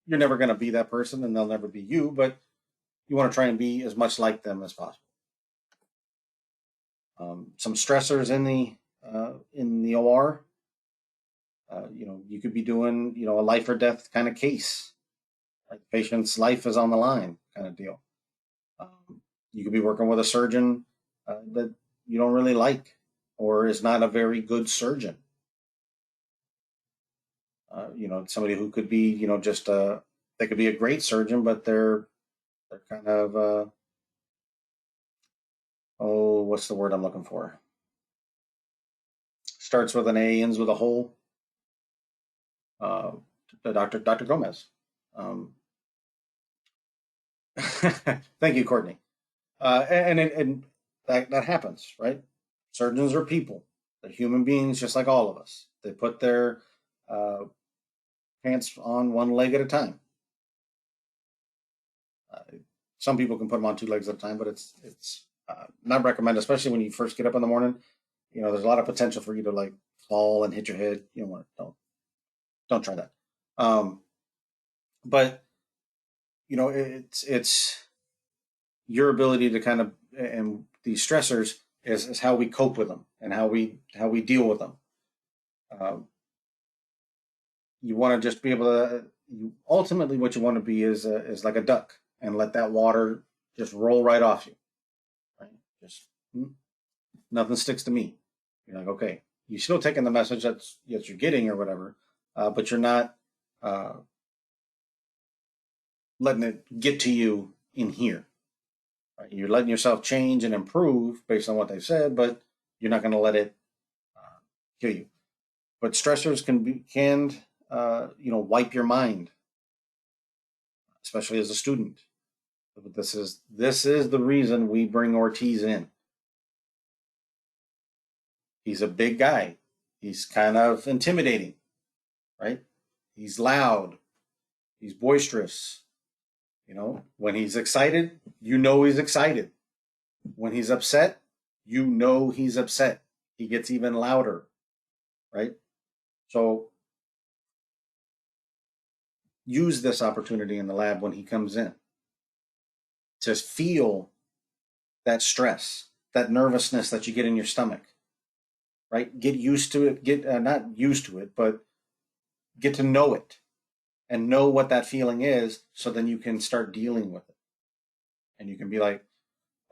you're never going to be that person, and they'll never be you, but you want to try and be as much like them as possible. Some stressors in the OR. You could be doing a life or death kind of case. Right? The patient's life is on the line, kind of deal. You could be working with a surgeon that you don't really like, or is not a very good surgeon. Somebody who could be, just they could be a great surgeon, but they're kind of oh, what's the word I'm looking for? Starts with an A, ends with a hole. Uh, Dr. Gomez. Um, Thank you, Courtney. And that happens, right? Surgeons are people. They're human beings, just like all of us. They put their uh, pants on one leg at a time. Uh, some people can put them on two legs at a time, but it's not recommended, especially when you first get up in the morning. There's a lot of potential for you to like fall and hit your head. You don't try that. Um, but it's your ability to kind of and these stressors is how we cope with them and how we deal with them. Um, you want to just be able to. Ultimately, what you want to be is like a duck and let that water just roll right off you. Right? Just nothing sticks to me. You're like, okay, you're still taking the message that you're getting or whatever, but you're not uh, letting it get to you in here. Right? You're letting yourself change and improve based on what they've said, but you're not going to let it kill you. But stressors can wipe your mind, especially as a student. But this is the reason we bring Ortiz in. He's a big guy. He's kind of intimidating, right? He's loud. He's boisterous. When he's excited, he's excited. When he's upset, he's upset. He gets even louder, right? So use this opportunity in the lab when he comes in to feel that stress, that nervousness that you get in your stomach, right? Get used to it. Get not used to it, but get to know it and know what that feeling is, so then you can start dealing with it, and you can be like,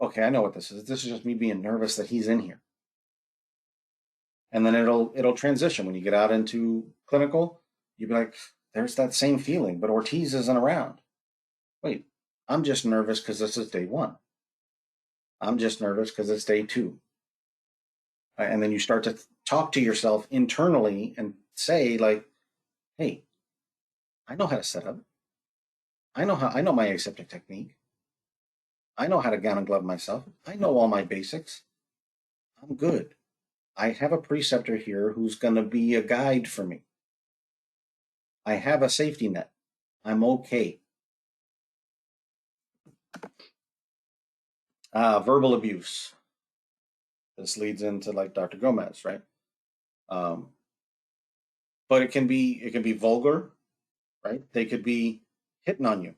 okay, I know what this is. This is just me being nervous that he's in here, and then it'll transition when you get out into clinical. You'll be like, there's that same feeling, but Ortiz isn't around. Wait, I'm just nervous because this is day one. I'm just nervous because it's day two. And then you start to talk to yourself internally and say like, hey, I know how to set up. I know my aseptic technique. I know how to gown and glove myself. I know all my basics. I'm good. I have a preceptor here who's going to be a guide for me. I have a safety net. I'm okay. Verbal abuse. This leads into like Dr. Gomez, right? Um, but it can be vulgar, right? They could be hitting on you.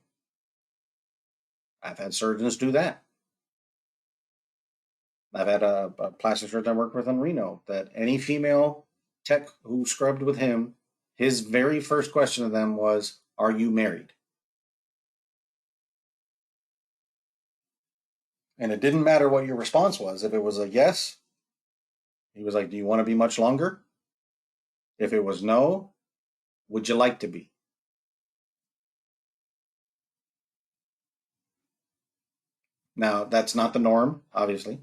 I've had surgeons do that. I've had a plastic surgeon I worked with in Reno that any female tech who scrubbed with him, his very first question to them was, "Are you married?" And it didn't matter what your response was. If it was a yes, he was like, "Do you want to be much longer?" If it was no, would you like to be? Now, that's not the norm, obviously.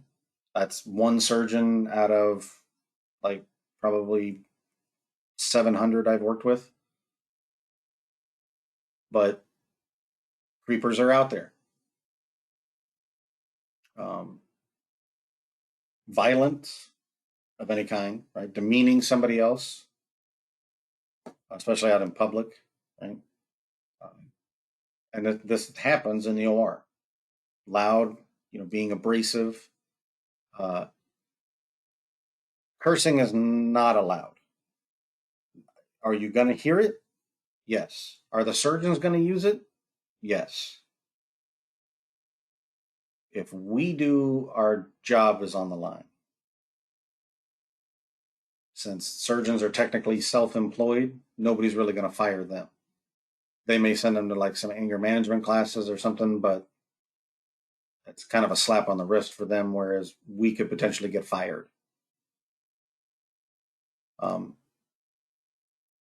That's one surgeon out of like probably 700 I've worked with, but creepers are out there. Um, Violence of any kind, right? Demeaning somebody else, especially out in public, right? And this happens in the OR. Loud, being abrasive. Uh, Cursing is not allowed. Are you going to hear it? Yes. Are the surgeons going to use it? Yes. If we do, our job is on the line. Since surgeons are technically self employed, nobody's really going to fire them. They may send them to like some anger management classes or something, but it's kind of a slap on the wrist for them, whereas we could potentially get fired. Um,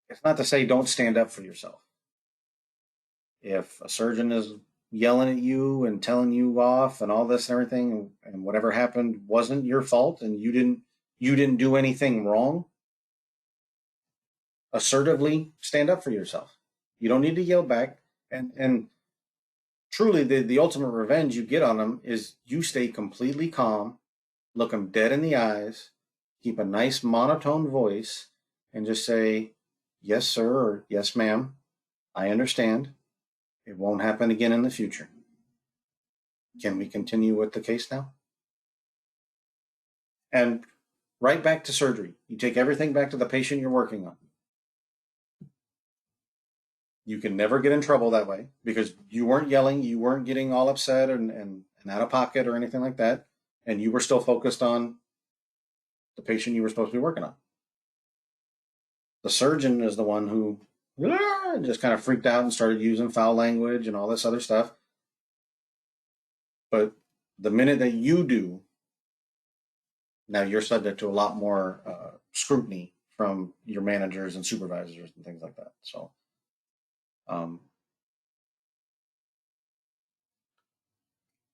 it's not to say don't stand up for yourself. If a surgeon is yelling at you and telling you off and all this and everything, and whatever happened wasn't your fault, and you didn't do anything wrong, assertively stand up for yourself. You don't need to yell back. And truly, the ultimate revenge you get on them is you stay completely calm, look them dead in the eyes, keep a nice monotone voice, and just say, "Yes, sir," or "Yes, ma'am. I understand. It won't happen again in the future. Can we continue with the case now?" And right back to surgery. You take everything back to the patient you're working on. You can never get in trouble that way because you weren't yelling, you weren't getting all upset and out of pocket or anything like that. And you were still focused on the patient you were supposed to be working on. The surgeon is the one who just kind of freaked out and started using foul language and all this other stuff. But the minute that you do, now you're subject to a lot more scrutiny from your managers and supervisors and things like that. So, um,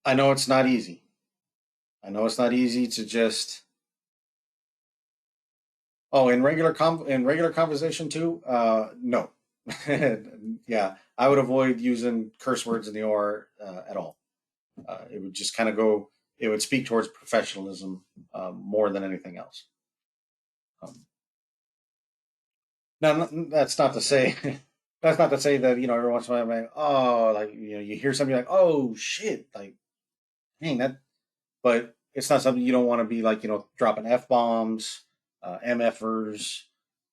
I know it's not easy. I know it's not easy to just in regular conversation too. No, yeah, I would avoid using curse words in the OR at all. It would just kind of go. It would speak towards professionalism more than anything else. Um, Now, that's not to say that's not to say that every once in a while, I'm like, oh, like you hear something like, oh shit, like, dang that. But it's not something you don't want to be like, dropping f bombs, mfers,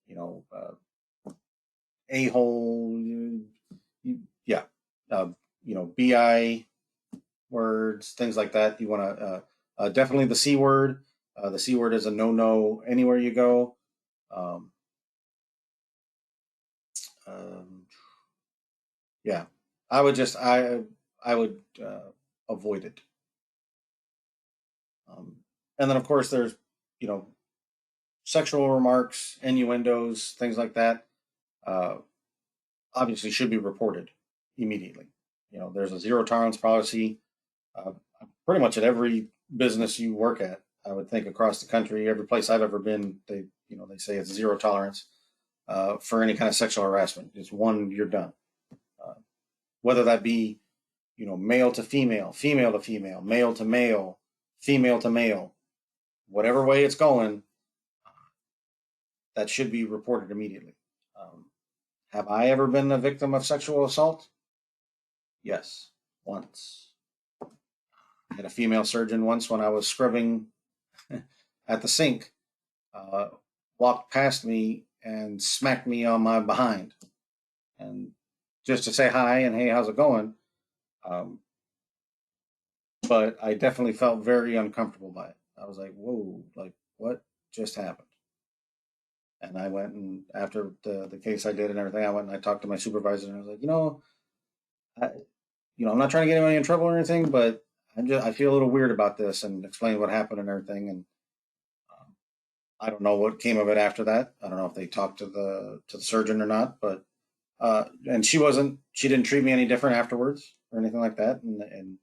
you know, a hole, yeah, uh, bi words, things like that. You want to definitely the c word. The c word is a no no anywhere you go. Um, um, yeah, I would avoid it. Um, and then of course there's you know sexual remarks, innuendos, things like that. Uh, Obviously should be reported immediately. There's a zero tolerance policy uh, pretty much at every business you work at. I would think across the country, every place I've ever been, they say it's zero tolerance for any kind of sexual harassment. It's one, you're done. Uh, Whether that be male to female, female to female, male to male, female to male, whatever way it's going, that should be reported immediately. Um, have I ever been a victim of sexual assault? Yes, once. had a female surgeon once when I was scrubbing at the sink, uh, walked past me and smacked me on my behind, and just to say hi and hey, how's it going? Um, but I definitely felt very uncomfortable by it. I was like, whoa, like what just happened? And I went and after the case I did and everything, I went and I talked to my supervisor and I was like, I, I'm not trying to get anybody in trouble or anything, but I feel a little weird about this and explain what happened and everything. And um, I don't know what came of it after that. I don't know if they talked to the surgeon or not, but and she didn't treat me any different afterwards or anything like that. And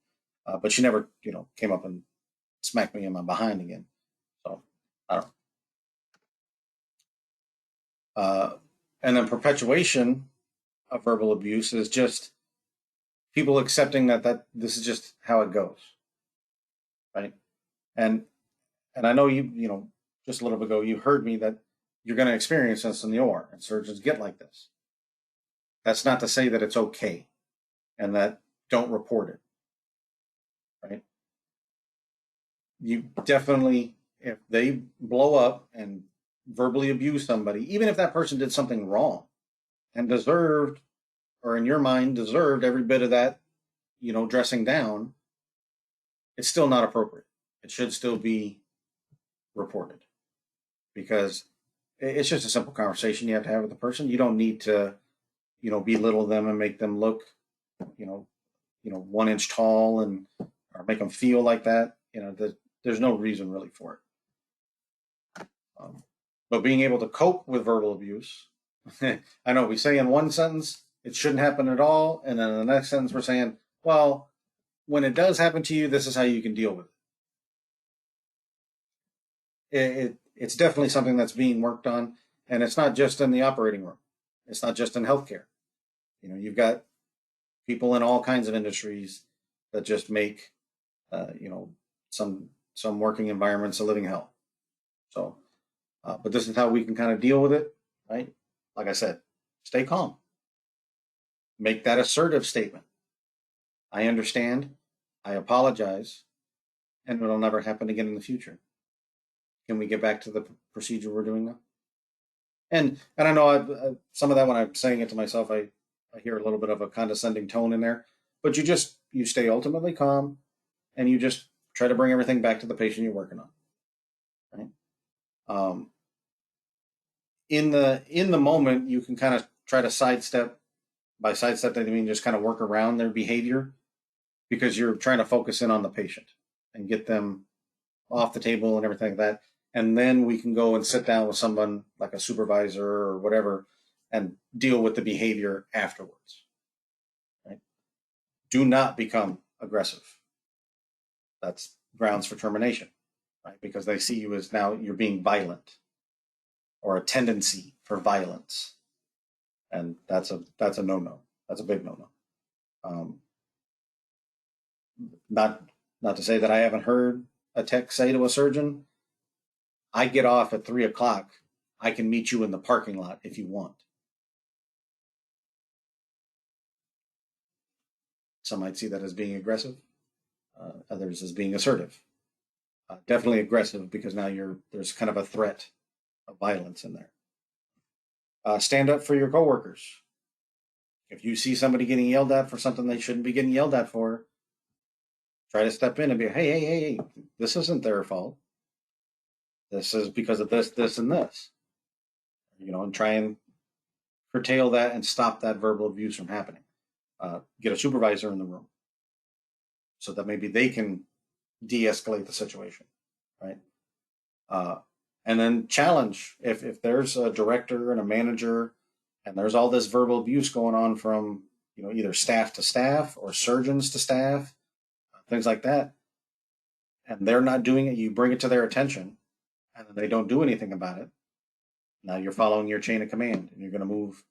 but she never, came up and smacked me in my behind again. So I don't. Uh, and then perpetuation of verbal abuse is just people accepting that this is just how it goes, right? And and I know just a little bit ago you heard me that you're going to experience this in the OR, and surgeons get like this. That's not to say that it's okay and that don't report it, right? You definitely, if they blow up and verbally abuse somebody, even if that person did something wrong and deserved, or in your mind deserved every bit of that, dressing down, it's still not appropriate. It should still be reported because it's just a simple conversation you have to have with the person. You don't need to, belittle them and make them look, you know, 1 inch tall and or make them feel like that. There's no reason really for it. But being able to cope with verbal abuse, I know we say in one sentence it shouldn't happen at all, and then in the next sentence we're saying, well, when it does happen to you, this is how you can deal with it. It's definitely something that's being worked on, and it's not just in the operating room. It's not just in healthcare. You've got people in all kinds of industries that just make, some working environments a living hell. So, but this is how we can kind of deal with it, right? Like I said, stay calm. Make that assertive statement. I understand. I apologize, and it'll never happen again in the future. Can we get back to the procedure we're doing now? And I know some of that when I'm saying it to myself, I hear a little bit of a condescending tone in there. But you stay ultimately calm, and you just try to bring everything back to the patient you're working on. Right? Um, in the moment, you can kind of try to sidestep. By sidestep, I mean just kind of work around their behavior because you're trying to focus in on the patient and get them off the table and everything like that. And then we can go and sit down with someone like a supervisor or whatever and deal with the behavior afterwards. Right? Do not become aggressive. That's grounds for termination, right? Because they see you as now you're being violent or a tendency for violence. And that's a no-no. That's a big no-no. Um, not not to say that I haven't heard a tech say to a surgeon, I get off at 3 o'clock. I can meet you in the parking lot if you want. Some might see that as being aggressive, others as being assertive. Definitely aggressive because now there's kind of a threat of violence in there. Stand up for your coworkers. If you see somebody getting yelled at for something they shouldn't be getting yelled at for, try to step in and be, hey, hey, hey, hey, this isn't their fault. This is because of this, this, and this. And try and curtail that and stop that verbal abuse from happening. Get a supervisor in the room so that maybe they can de-escalate the situation, right? Uh, and then challenge if there's a director and a manager and there's all this verbal abuse going on from either staff to staff or surgeons to staff, things like that, and they're not doing it, you bring it to their attention, and they don't do anything about it. Now you're following your chain of command, and you're going to move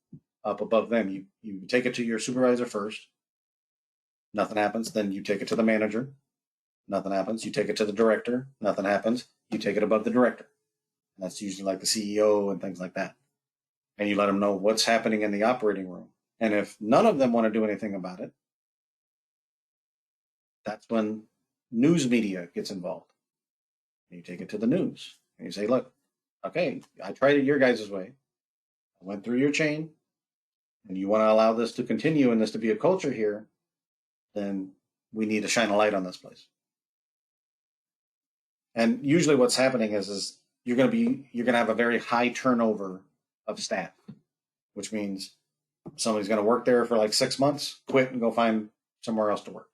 up above them. You take it to your supervisor first. Nothing happens. Then you take it to the manager. Nothing happens. You take it to the director. Nothing happens. You take it above the director. And that's usually like the CEO and things like that. And you let them know what's happening in the operating room. And if none of them want to do anything about it, that's when news media gets involved. You take it to the news and you say, look, okay, I tried it your guys' way. I went through your chain, and you want to allow this to continue and this to be a culture here, then we need to shine a light on this place. And usually what's happening is you're gonna have a very high turnover of staff, which means somebody's gonna work there for like 6 months, quit and go find somewhere else to work.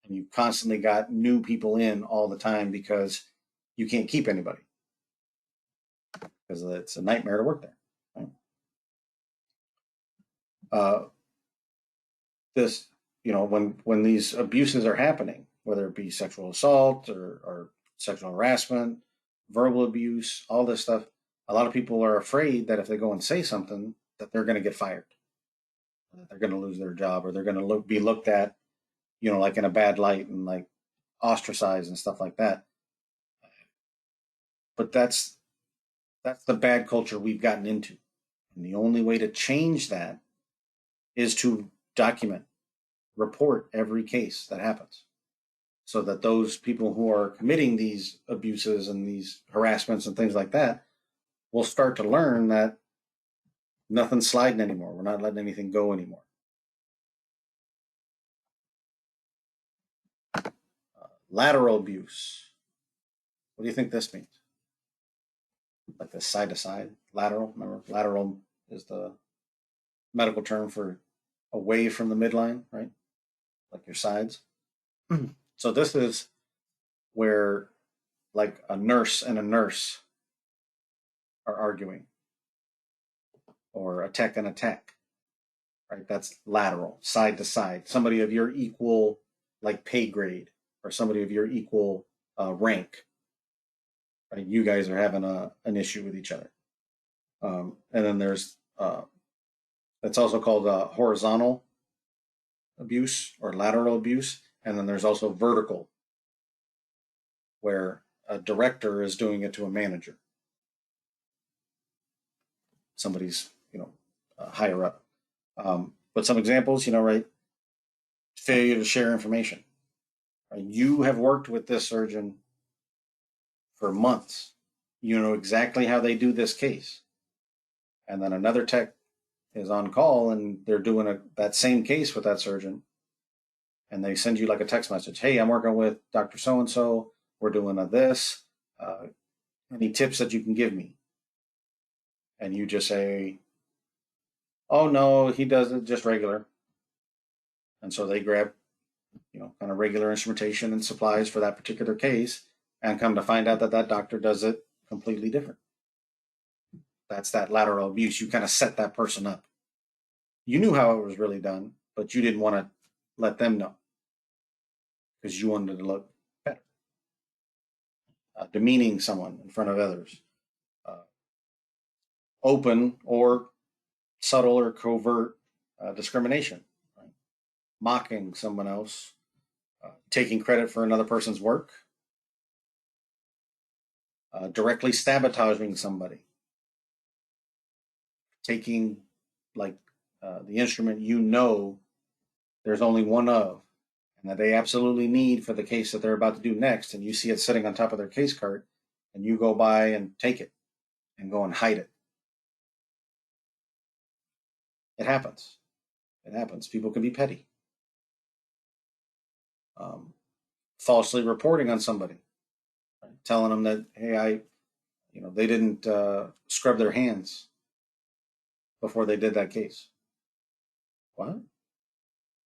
And you constantly got new people in all the time because you can't keep anybody because it's a nightmare to work there. Right? Uh, this, when these abuses are happening, whether it be sexual assault or sexual harassment, verbal abuse, all this stuff, a lot of people are afraid that if they go and say something, that they're going to get fired, that they're going to lose their job, or they're going to be looked at, like in a bad light and like ostracized and stuff like that. But that's the bad culture we've gotten into, and the only way to change that is to document, report every case that happens, so that those people who are committing these abuses and these harassments and things like that will start to learn that nothing's sliding anymore. We're not letting anything go anymore. Lateral abuse. What do you think this means? Like the side to side, lateral. Remember, lateral is the medical term for away from the midline, right? Like your sides. So this is where like a nurse and a nurse are arguing, or a tech and a tech, right? That's lateral, side to side. Somebody of your equal, like pay grade, or somebody of your equal rank. Right? You guys are having an issue with each other. And then there's that's also called horizontal abuse or lateral abuse. And then there's also vertical, where a director is doing it to a manager. Somebody's, higher up. But some examples, right? Failure to share information. Right? You have worked with this surgeon for months. You know exactly how they do this case. And then another tech is on call and they're doing that same case with that surgeon. And they send you like a text message. Hey, I'm working with Dr. So-and-so. We're doing this. Any tips that you can give me? And you just say, oh no, he does it just regular. And so they grab, kind of regular instrumentation and supplies for that particular case, and come to find out that that doctor does it completely different. That's that lateral abuse. You kind of set that person up. You knew how it was really done, but you didn't want to let them know because you wanted to look better. Demeaning someone in front of others. Uh, Open or subtle or covert discrimination. Right? Mocking someone else. Taking credit for another person's work. Directly sabotaging somebody. Taking like the instrument there's only one of, and that they absolutely need for the case that they're about to do next, and you see it sitting on top of their case cart, and you go by and take it and go and hide it. It happens. It happens. People can be petty. Um, Falsely reporting on somebody, right? Telling them that, hey, they didn't scrub their hands before they did that case. What?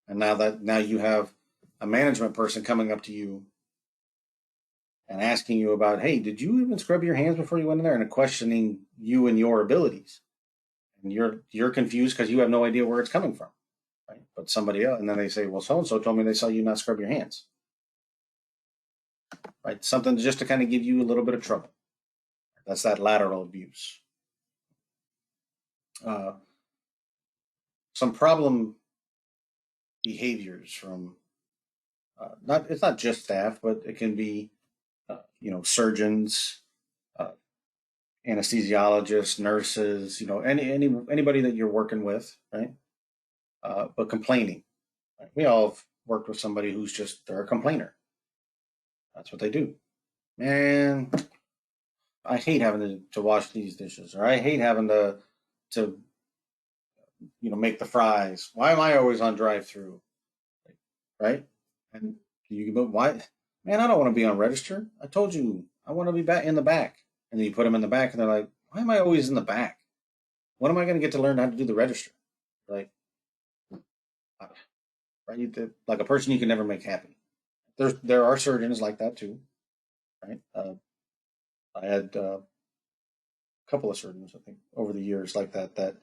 And now you have a management person coming up to you and asking you about, hey, did you even scrub your hands before you went in there, and questioning you and your abilities. And you're confused because you have no idea where it's coming from, right? But somebody else, and then they say, well, so and so told me they saw you not scrub your hands, right? Something just to kind of give you a little bit of trouble. That's that lateral abuse. Uh, some problem behaviors from it's not just staff, but it can be surgeons, uh, anesthesiologists, nurses, anybody that you're working with, right? But complaining. Right? We all have worked with somebody who's just they're a complainer. That's what they do. Man, I hate having to wash these dishes, or I hate having to make the fries. Why am I always on drive-through? Right? And but why? Man, I don't want to be on register. I told you I want to be back in the back. And then you put them in the back, and they're like, why am I always in the back? When am I going to get to learn how to do the register? Like, right? Like a person you can never make happy. There are surgeons like that too, right? I had a couple of surgeons, I think, over the years like that. That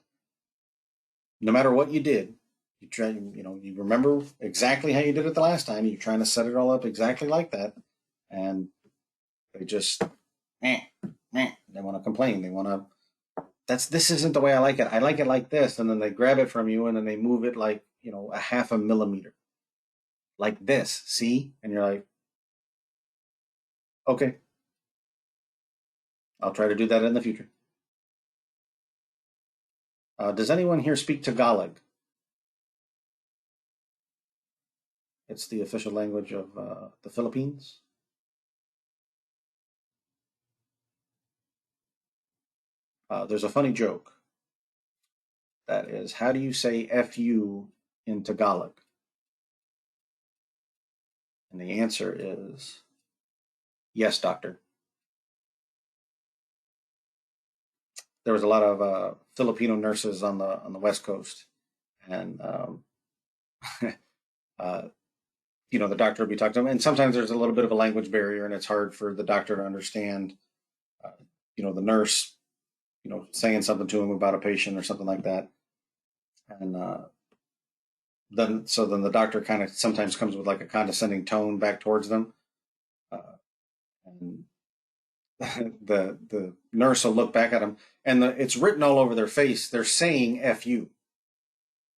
no matter what you did, you try, you remember exactly how you did it the last time. You're trying to set it all up exactly like that, and they just, eh, they want to complain. They want to. This isn't the way I like it. I like it like this, and then they grab it from you, and then they move it like a half a millimeter, like this. See, and you're like, okay, I'll try to do that in the future. Does anyone here speak Tagalog? It's the official language of the Philippines. There's a funny joke that is, how do you say "fu" in Tagalog? And the answer is, yes, doctor. There was a lot of Filipino nurses on the West Coast, and uh, the doctor would be talking to them, and sometimes there's a little bit of a language barrier, and it's hard for the doctor to understand, uh, the nurse, saying something to him about a patient or something like that, and then the doctor kind of sometimes comes with like a condescending tone back towards them, uh, and the nurse will look back at him, and it's written all over their face. They're saying "f you,"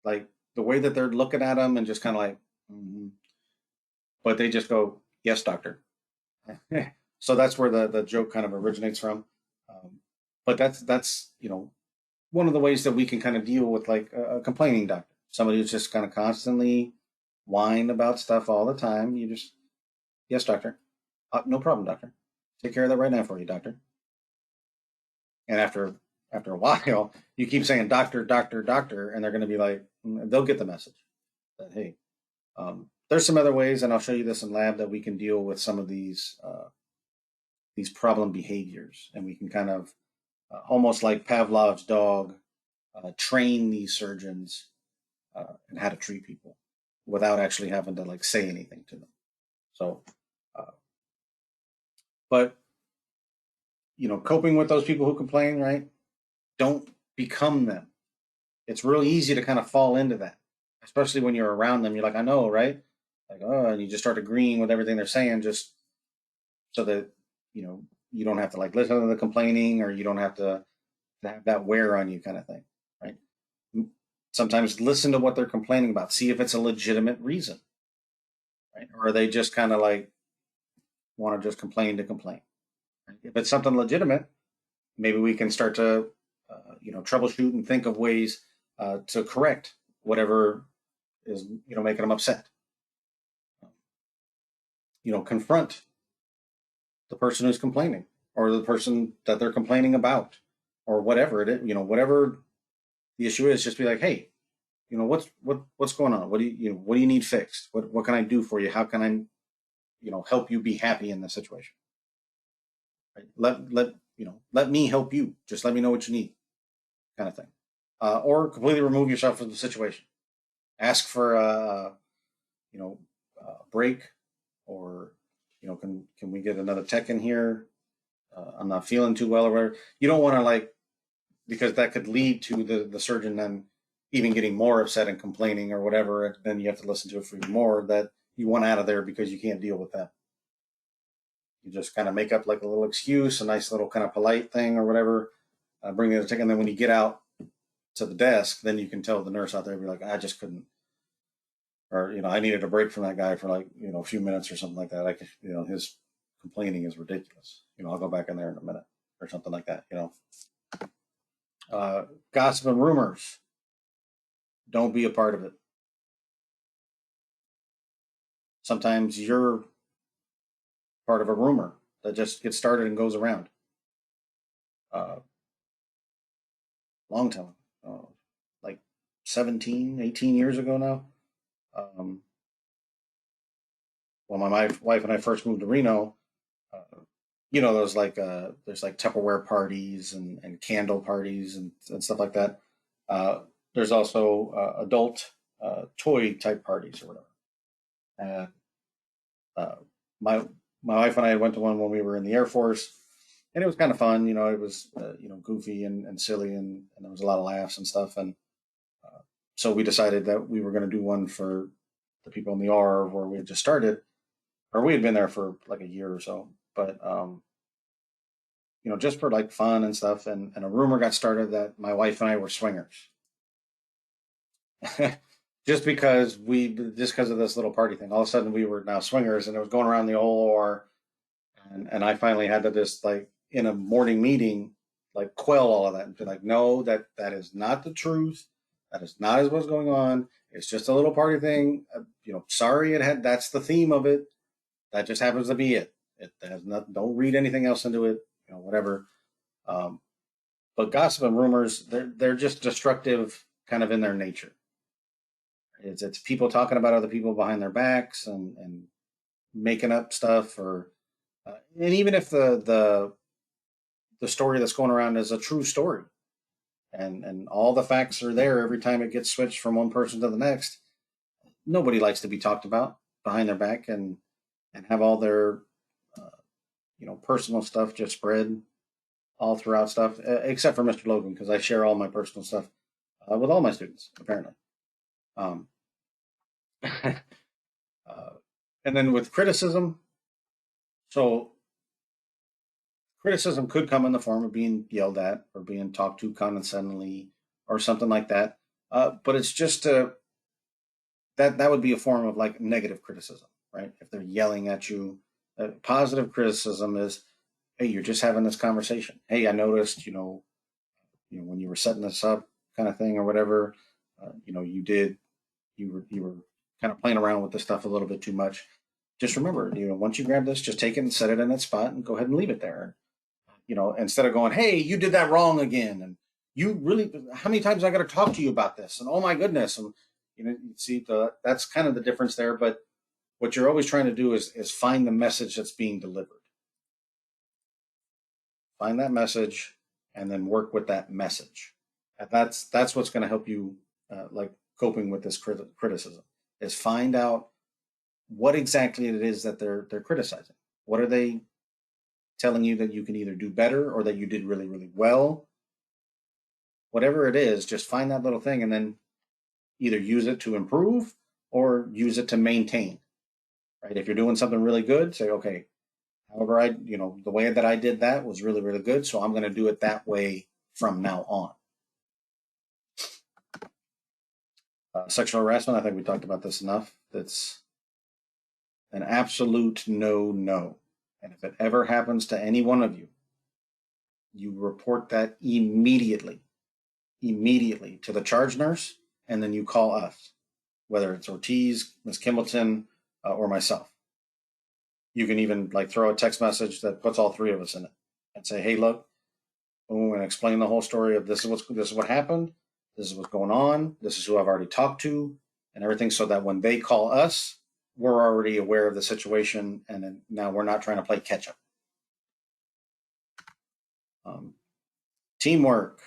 like the way that they're looking at him, and just kind of like, mm-hmm. But they just go, "Yes, doctor." So that's where the joke kind of originates from. Um, but that's one of the ways that we can kind of deal with like a complaining doctor, somebody who's just kind of constantly whine about stuff all the time. You just, yes, doctor. No problem, doctor. Take care of that right now for you, doctor. And after a while, you keep saying doctor, doctor, doctor, and they're going to be like, they'll get the message that hey, there's some other ways, and I'll show you this in lab that we can deal with some of these problem behaviors, and we can kind of almost like Pavlov's dog, train these surgeons and how to treat people without actually having to like say anything to them. So, uh, but coping with those people who complain, right? Don't become them. It's really easy to kind of fall into that, especially when you're around them. You're like, I know, right? Like, oh, and you just start agreeing with everything they're saying, just so that you don't have to like listen to the complaining, or you don't have to have that wear on you, kind of thing, right? Sometimes listen to what they're complaining about, see if it's a legitimate reason, right? Or are they just kind of like want to just complain to complain? Right? If it's something legitimate, maybe we can start to troubleshoot and think of ways to correct whatever is making them upset. Confront the person who's complaining, or the person that they're complaining about, or whatever it is. Whatever the issue is, just be like, hey, what's going on? What do you need fixed? What can I do for you? How can I help you be happy in this situation? Right? Let me help you. Just let me know what you need, kind of thing. Or completely remove yourself from the situation. Ask for you know a break, or can we get another tech in here? I'm not feeling too well, or whatever. You don't want to like, because that could lead to the surgeon then even getting more upset and complaining or whatever. And then you have to listen to it for even more, that you want out of there because you can't deal with them. You just kind of make up like a little excuse, a nice little kind of polite thing or whatever, bring it a ticket. And then when you get out to the desk, then you can tell the nurse out there, be like, I just couldn't, or, I needed a break from that guy for like, a few minutes or something like that. Like, his complaining is ridiculous. I'll go back in there in a minute or something like that. Gossip and rumors. Don't be a part of it. Sometimes part of a rumor that just gets started and goes around. Long time, like 17, 18 years ago now. Um, when my wife and I first moved to Reno, uh, there's like Tupperware parties and candle parties and stuff like that. Uh, there's also adult toy type parties or whatever. And uh, my my wife and I went to one when we were in the Air Force, and it was kind of fun. It was goofy and silly, and there was a lot of laughs and stuff. And so we decided that we were going to do one for the people in the R where we had just started, or we had been there for like a year or so. But just for like fun and stuff. And a rumor got started that my wife and I were swingers, just because of this little party thing. All of a sudden, we were now swingers, and it was going around the whole OR. And I finally had to just like in a morning meeting, like quell all of that and be like, no, that is not the truth. That is not what's going on. It's just a little party thing. Sorry, that's the theme of it. That just happens to be it. It has not. Don't read anything else into it. Whatever. Um, but gossip and rumors, they're just destructive, kind of in their nature. It's people talking about other people behind their backs and making up stuff, or and even if the story that's going around is a true story, and all the facts are there every time it gets switched from one person to the next, nobody likes to be talked about behind their back and have all their uh, personal stuff just spread all throughout stuff, except for Mr. Logan, because I share all my personal stuff with all my students apparently. Um, uh, and then with criticism, so criticism could come in the form of being yelled at or being talked to condescendingly or something like that. But it's just that would be a form of like negative criticism, right? If they're yelling at you, positive criticism is, hey, you're just having this conversation. Hey, I noticed, when you were setting this up, kind of thing, or whatever. You were kind of playing around with this stuff a little bit too much. Just remember, once you grab this, just take it and set it in its spot and go ahead and leave it there. Instead of going, hey, you did that wrong again. And you really, how many times I got to talk to you about this? And oh my goodness. And, you see, that's kind of the difference there. But what you're always trying to do is find the message that's being delivered. Find that message and then work with that message. And that's what's going to help you, like coping with this criticism, is find out what exactly it is that they're criticizing. What are they telling you that you can either do better or that you did really, really well? Whatever it is, just find that little thing and then either use it to improve or use it to maintain. Right? If you're doing something really good, say, okay, however, the way that I did that was really, really good. So I'm going to do it that way from now on. Sexual harassment, I think we talked about this enough. That's an absolute no, no. And if it ever happens to any one of you, you report that immediately to the charge nurse, and then you call us, whether it's Ortiz, Miss Kimbleton, or myself. You can even like throw a text message that puts all three of us in it and say, "Hey, look," and explain the whole story of this is what happened, this is what's going on, this is who I've already talked to, and everything, so that when they call us, we're already aware of the situation, and then now we're not trying to play catch up. Um, Teamwork.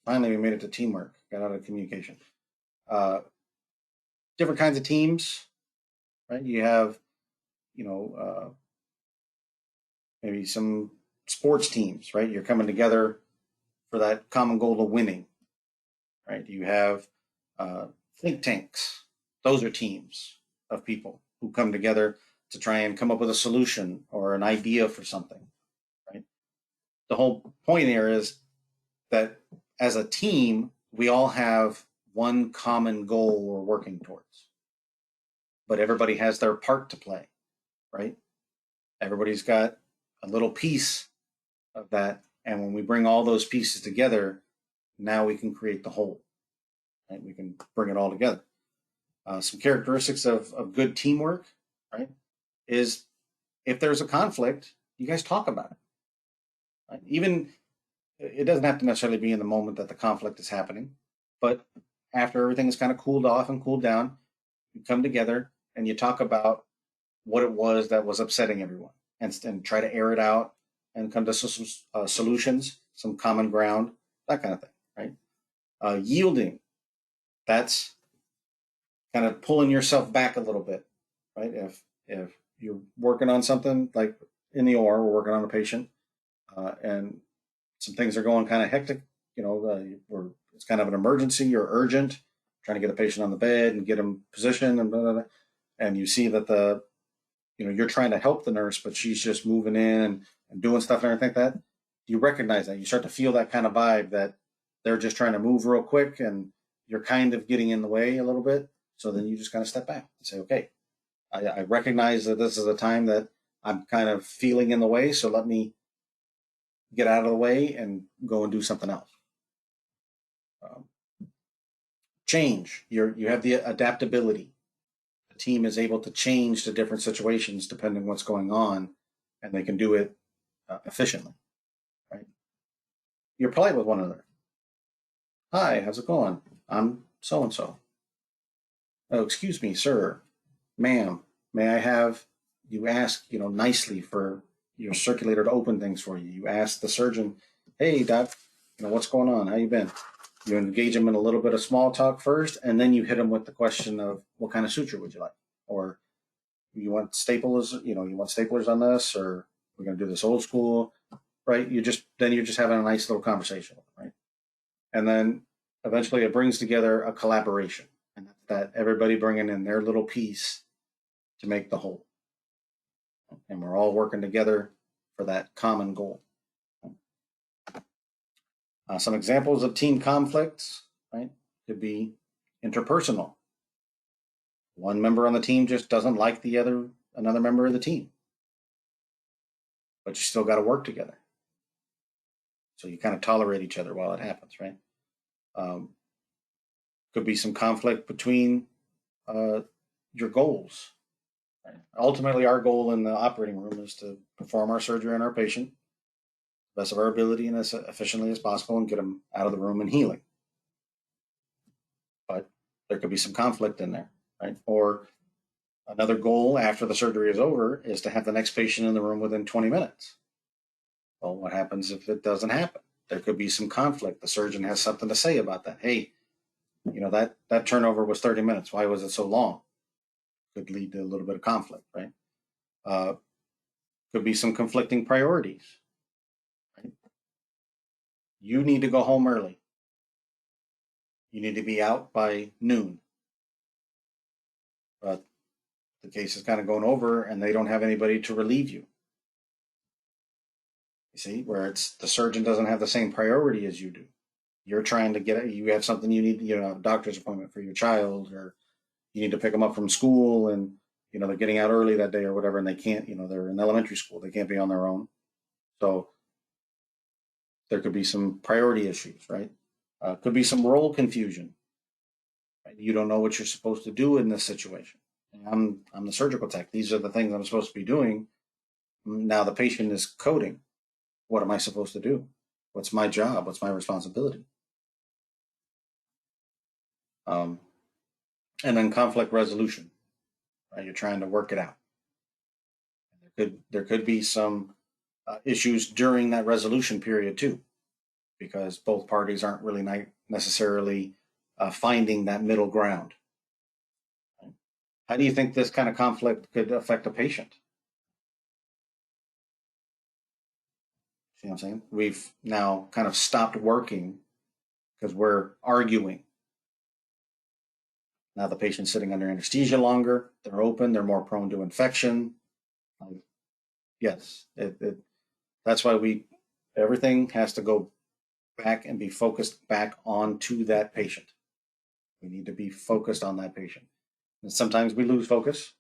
Finally, we made it to teamwork. Got out of communication. Uh, Different kinds of teams, right? You have, you know, maybe some sports teams, right? You're coming together for that common goal of winning, right? You have uh, think tanks. Those are teams of people who come together to try and come up with a solution or an idea for something, right? The whole point here is that as a team, we all have one common goal we're working towards, but everybody has their part to play, right? Everybody's got a little piece of that. And when we bring all those pieces together, now we can create the whole, right? We can bring it all together. Some characteristics of good teamwork, right, is if there's a conflict, you guys talk about it. Right? Even it doesn't have to necessarily be in the moment that the conflict is happening, but after everything is kind of cooled off and cooled down, you come together and you talk about what it was that was upsetting everyone, and try to air it out and come to some solutions, some common ground, that kind of thing, right? Yielding, that's kind of pulling yourself back a little bit, right? If you're working on something like in the OR, we're working on a patient, and some things are going kind of hectic, it's kind of an emergency or urgent, trying to get a patient on the bed and get him positioned and blah, blah, blah, and you see that you're trying to help the nurse, but she's just moving in and doing stuff and everything like that. You recognize that. You start to feel that kind of vibe that they're just trying to move real quick and you're kind of getting in the way a little bit. So then you just kind of step back and say, okay, I recognize that this is a time that I'm kind of feeling in the way. So let me get out of the way and go and do something else. Change. You have the adaptability. The team is able to change to different situations depending on what's going on, and they can do it efficiently. Right? You're polite with one another. Hi, how's it going? I'm so and so. Oh, excuse me, sir, ma'am. May I have you ask, nicely for your circulator to open things for you. You ask the surgeon, hey, doc, what's going on? How you been? You engage them in a little bit of small talk first, and then you hit them with the question of what kind of suture would you like? Or you want staplers, you want staplers on this, or we're going to do this old school, right? You're just having a nice little conversation, right? And then eventually it brings together a collaboration, and that everybody bringing in their little piece to make the whole. And we're all working together for that common goal. Some examples of team conflicts, right, could be interpersonal. One member on the team just doesn't like another member of the team, but you still got to work together. So you kind of tolerate each other while it happens, right? Could be some conflict between your goals. Right? Ultimately, our goal in the operating room is to perform our surgery on our patient the best of our ability and as efficiently as possible and get them out of the room and healing. But there could be some conflict in there, right? Or another goal after the surgery is over is to have the next patient in the room within 20 minutes. Well, what happens if it doesn't happen? There could be some conflict. The surgeon has something to say about that. Hey, that turnover was 30 minutes. Why was it so long? Could lead to a little bit of conflict, right? Could be some conflicting priorities. Right? You need to go home early. You need to be out by noon. But the case is kind of going over and they don't have anybody to relieve you. You see, where it's the surgeon doesn't have the same priority as you do. You're trying to you have something you need, a doctor's appointment for your child, or you need to pick them up from school and, they're getting out early that day or whatever, and they can't, they're in elementary school. They can't be on their own. So there could be some priority issues, right? Could be some role confusion. Right? You don't know what you're supposed to do in this situation. I'm the surgical tech. These are the things I'm supposed to be doing. Now the patient is coding. What am I supposed to do? What's my job? What's my responsibility? And then conflict resolution. Right? You're trying to work it out. There could be some issues during that resolution period too, because both parties aren't really necessarily finding that middle ground. Right? How do you think this kind of conflict could affect a patient? See what I'm saying? We've now kind of stopped working because we're arguing. Now the patient's sitting under anesthesia longer. They're open. They're more prone to infection. Yes, that's why everything has to go back and be focused back onto that patient. We need to be focused on that patient. And sometimes we lose focus,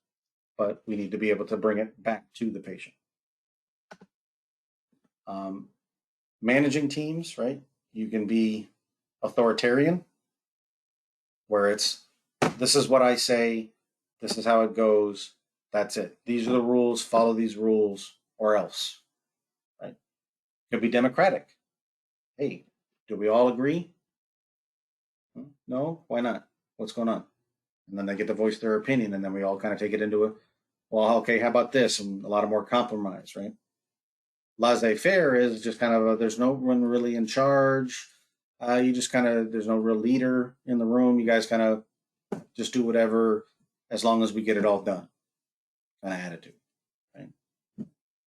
but we need to be able to bring it back to the patient. Managing teams, right? You can be authoritarian, where this is what I say, this is how it goes, That's it. These are the rules. Follow these rules, or else. Right? Could be democratic. Hey, do we all agree? No. Why not? What's going on? And then they get to voice their opinion, and then we all kind of take it into a, well, okay, how about this? And a lot of more compromise, right? Laissez-faire is just kind of there's no one really in charge. You just kind of there's no real leader in the room. You guys kind of just do whatever as long as we get it all done. Kind of attitude, right?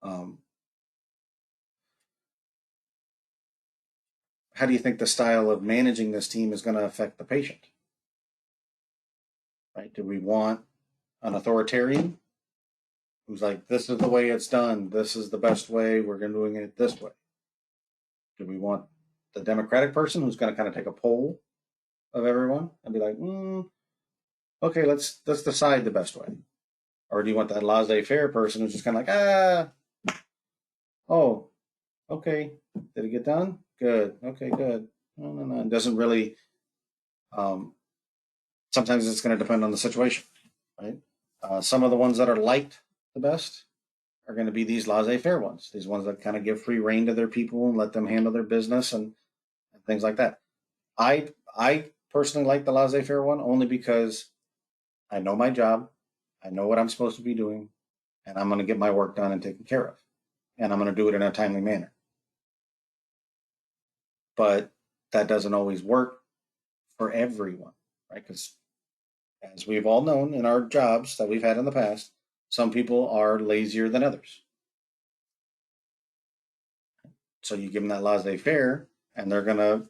Um, how do you think the style of managing this team is going to affect the patient? Right? Do we want an authoritarian who's like, this is the way it's done. This is the best way. We're going to doing it this way. Do we want the democratic person who's going to kind of take a poll of everyone and be like, okay, let's decide the best way? Or do you want that laissez-faire person who's just kind of like, oh, okay, did it get done? Good. Okay, good. No. It doesn't really. Sometimes it's going to depend on the situation, right? Some of the ones that are liked the best are going to be these laissez-faire ones, these ones that kind of give free rein to their people and let them handle their business and things like that. I personally like the laissez-faire one only because I know my job, I know what I'm supposed to be doing, and I'm going to get my work done and taken care of, and I'm going to do it in a timely manner. But that doesn't always work for everyone, right? Because as we've all known in our jobs that we've had in the past, some people are lazier than others. So you give them that laissez-faire, and they're going to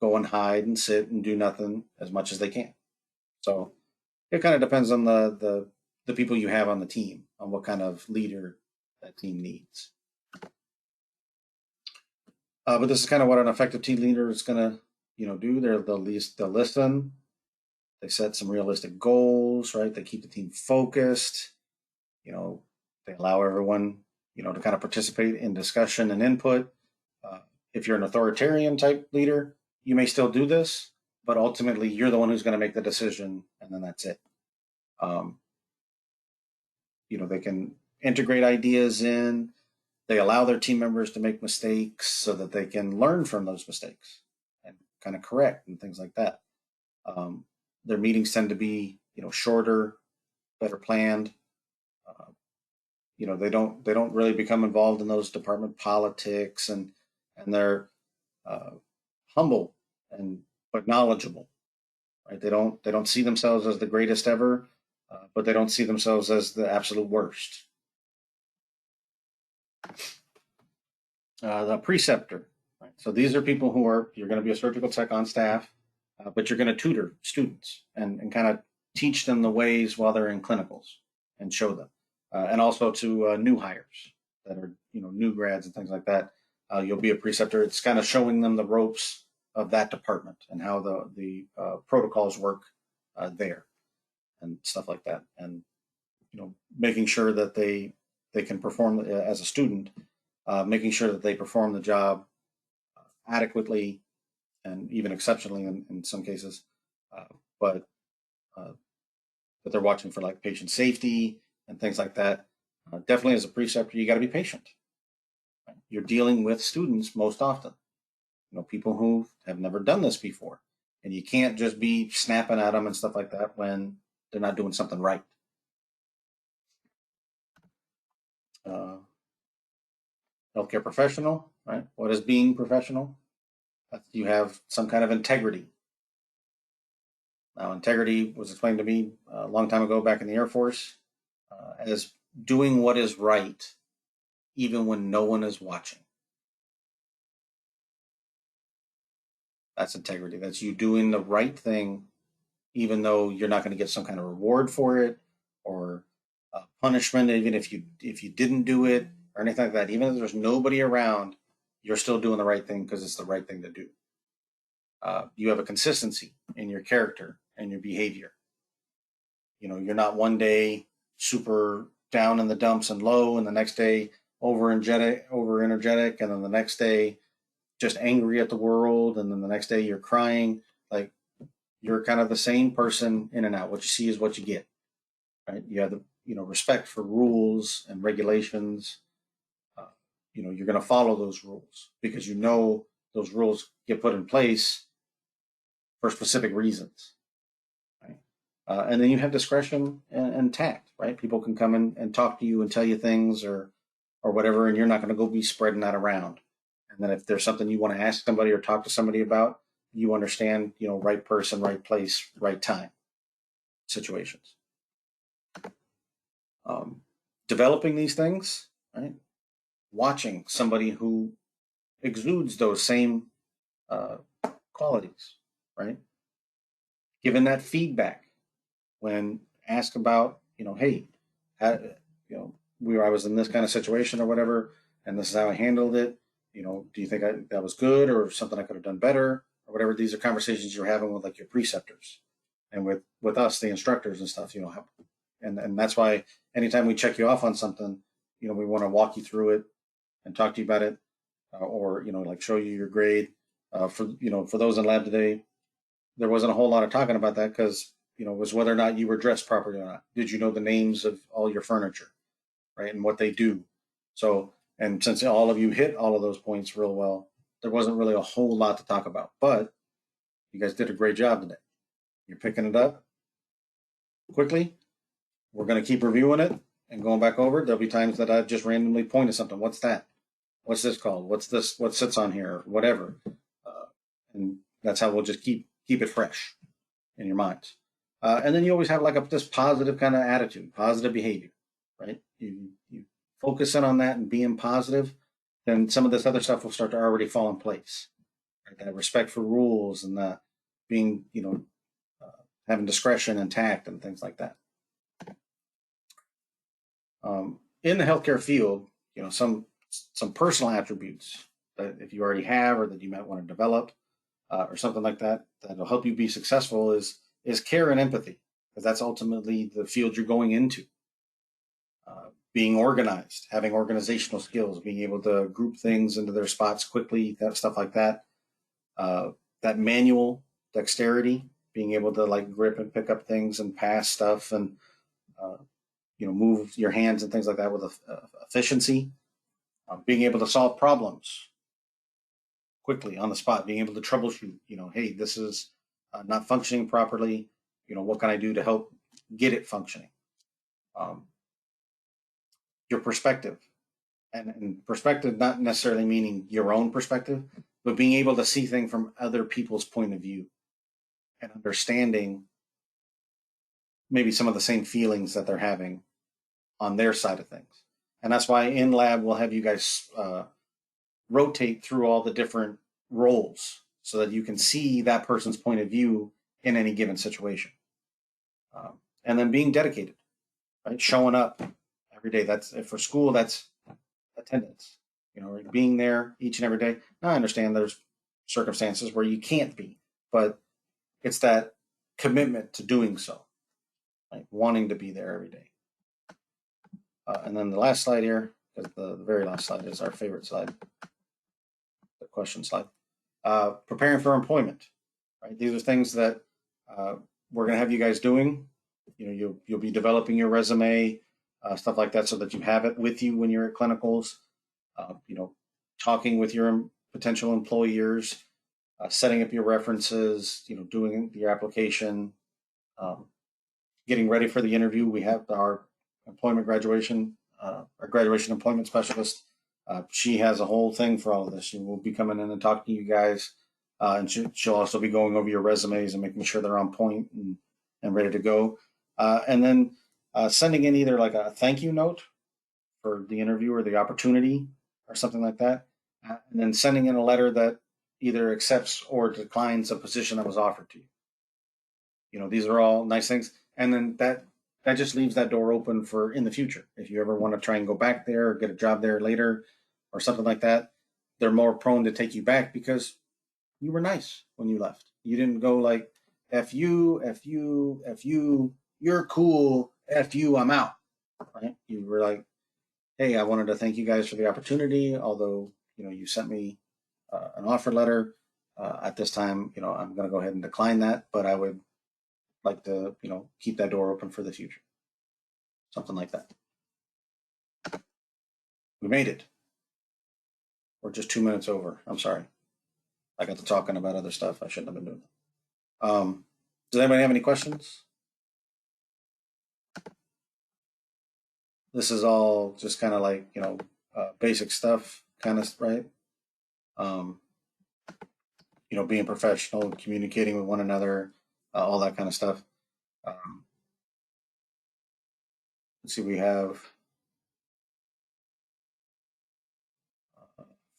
go and hide and sit and do nothing as much as they can. So it kind of depends on the people you have on the team, on what kind of leader that team needs. But this is kind of what an effective team leader is going to, do. They'll listen. They set some realistic goals, right? They keep the team focused. They allow everyone, to kind of participate in discussion and input. If you're an authoritarian type leader, you may still do this, but ultimately you're the one who's going to make the decision, and then that's it. They can integrate ideas in. They allow their team members to make mistakes so that they can learn from those mistakes and kind of correct and things like that. Their meetings tend to be, shorter, better planned. They don't really become involved in those department politics, and they're humble and but knowledgeable, right? They don't see themselves as the greatest ever, but they don't see themselves as the absolute worst. The preceptor, right? So these are people you're going to be a surgical tech on staff, but you're going to tutor students and kind of teach them the ways while they're in clinicals and show them, and also to new hires that are new grads and things like that. You'll be a preceptor. It's kind of showing them the ropes of that department and how the protocols work there and stuff like that, and making sure that they can perform as a student, making sure that they perform the job adequately and even exceptionally in some cases, uh, but uh, that they're watching for like patient safety and things like that. Definitely, as a preceptor, you got to be patient. Right? You're dealing with students most often, people who have never done this before, and you can't just be snapping at them and stuff like that when they're not doing something right. Uh, Healthcare professional, right? What is being professional? You have some kind of integrity. Now, integrity was explained to me a long time ago back in the Air Force as doing what is right, even when no one is watching. That's integrity. That's you doing the right thing, even though you're not going to get some kind of reward for it or punishment, even if you didn't do it or anything like that. Even if there's nobody around, you're still doing the right thing because it's the right thing to do. You have a consistency in your character and your behavior. You're not one day super down in the dumps and low, and the next day over energetic, and then the next day just angry at the world, and then the next day you're crying. Like, you're kind of the same person in and out. What you see is what you get, right? You have respect for rules and regulations. Uh, you're going to follow those rules because those rules get put in place for specific reasons. Right? And then you have discretion and tact, right? People can come in and talk to you and tell you things or whatever, and you're not going to go be spreading that around. And then if there's something you want to ask somebody or talk to somebody about, you understand, right person, right place, right time situations. Um, Developing these things, right? Watching somebody who exudes those same uh, qualities, right? Giving that feedback when asked about, hey, how, I was in this kind of situation or whatever, and this is how I handled it. Do you think that was good or something I could have done better or whatever? These are conversations you're having with like your preceptors and with us, the instructors and stuff. And that's why anytime we check you off on something, we want to walk you through it and talk to you about it, or like show you your grade. For those in lab today, there wasn't a whole lot of talking about that because it was whether or not you were dressed properly or not. Did you know the names of all your furniture, right, and what they do? So, and since all of you hit all of those points real well, there wasn't really a whole lot to talk about. But you guys did a great job today. You're picking it up quickly. We're going to keep reviewing it and going back over it. There'll be times that I just randomly point at something. What's that? What's this called? What's this? What sits on here? Whatever. And that's how we'll just keep it fresh in your minds. And then you always have like this positive kind of attitude, positive behavior, right? You focus in on that and being positive, then some of this other stuff will start to already fall in place. Right? That respect for rules and the being, having discretion and tact and things like that. In the healthcare field, some personal attributes that if you already have or that you might want to develop or something like that that'll help you be successful is care and empathy, because that's ultimately the field you're going into. Being organized, having organizational skills, being able to group things into their spots quickly, that stuff like that. That manual dexterity, being able to like grip and pick up things and pass stuff and uh, move your hands and things like that with efficiency. Being able to solve problems quickly on the spot, being able to troubleshoot. Hey, this is not functioning properly. What can I do to help get it functioning? Um, your perspective, and perspective not necessarily meaning your own perspective, but being able to see things from other people's point of view and understanding maybe some of the same feelings that they're having on their side of things. And that's why in lab we'll have you guys rotate through all the different roles so that you can see that person's point of view in any given situation. And then being dedicated, right? Showing up every day. That's for school. That's attendance. Being there each and every day. Now I understand there's circumstances where you can't be, but it's that commitment to doing so, like wanting to be there every day. And then the last slide here, because the very last slide is our favorite slide, the question slide. Preparing for employment, right? These are things that we're going to have you guys doing. You'll be developing your resume, stuff like that, so that you have it with you when you're at clinicals. Talking with your potential employers, setting up your references. Doing your application, getting ready for the interview. We have our our graduation employment specialist. She has a whole thing for all of this. She will be coming in and talking to you guys, and she'll also be going over your resumes and making sure they're on point and ready to go. And then sending in either like a thank you note for the interview or the opportunity or something like that, and then sending in a letter that either accepts or declines a position that was offered to you. These are all nice things, and then that just leaves that door open for in the future. If you ever want to try and go back there or get a job there later or something like that, they're more prone to take you back because you were nice when you left. You didn't go like, F you, F you, F you, you're cool, F you, I'm out. Right? You were like, hey, I wanted to thank you guys for the opportunity. Although, you sent me an offer letter at this time, I'm going to go ahead and decline that, but I would like to, keep that door open for the future. something like that. We made it. We're just 2 minutes over. I'm sorry. I got to talking about other stuff I shouldn't have been doing. Does anybody have any questions? This is all just kind of like, basic stuff, kind of, right? Um, being professional, communicating with one another, all that kind of stuff. Um, let's see, we have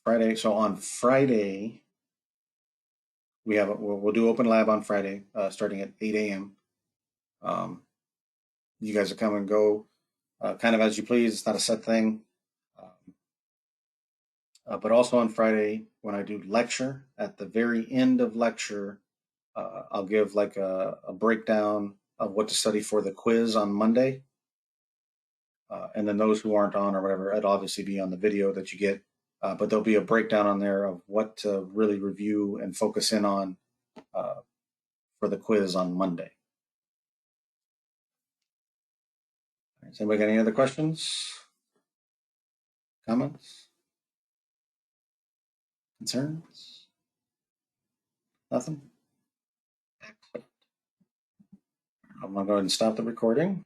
Friday. So on Friday, we'll do open lab on Friday, starting at 8 a.m. You guys will come and go kind of as you please. It's not a set thing. Um, but also on Friday, when I do lecture, at the very end of lecture, I'll give like a breakdown of what to study for the quiz on Monday. And then those who aren't on or whatever, it'll obviously be on the video that you get. But there'll be a breakdown on there of what to really review and focus in on uh, for the quiz on Monday. Has anybody got any other questions, comments, concerns? Nothing? I'm going to go ahead and stop the recording.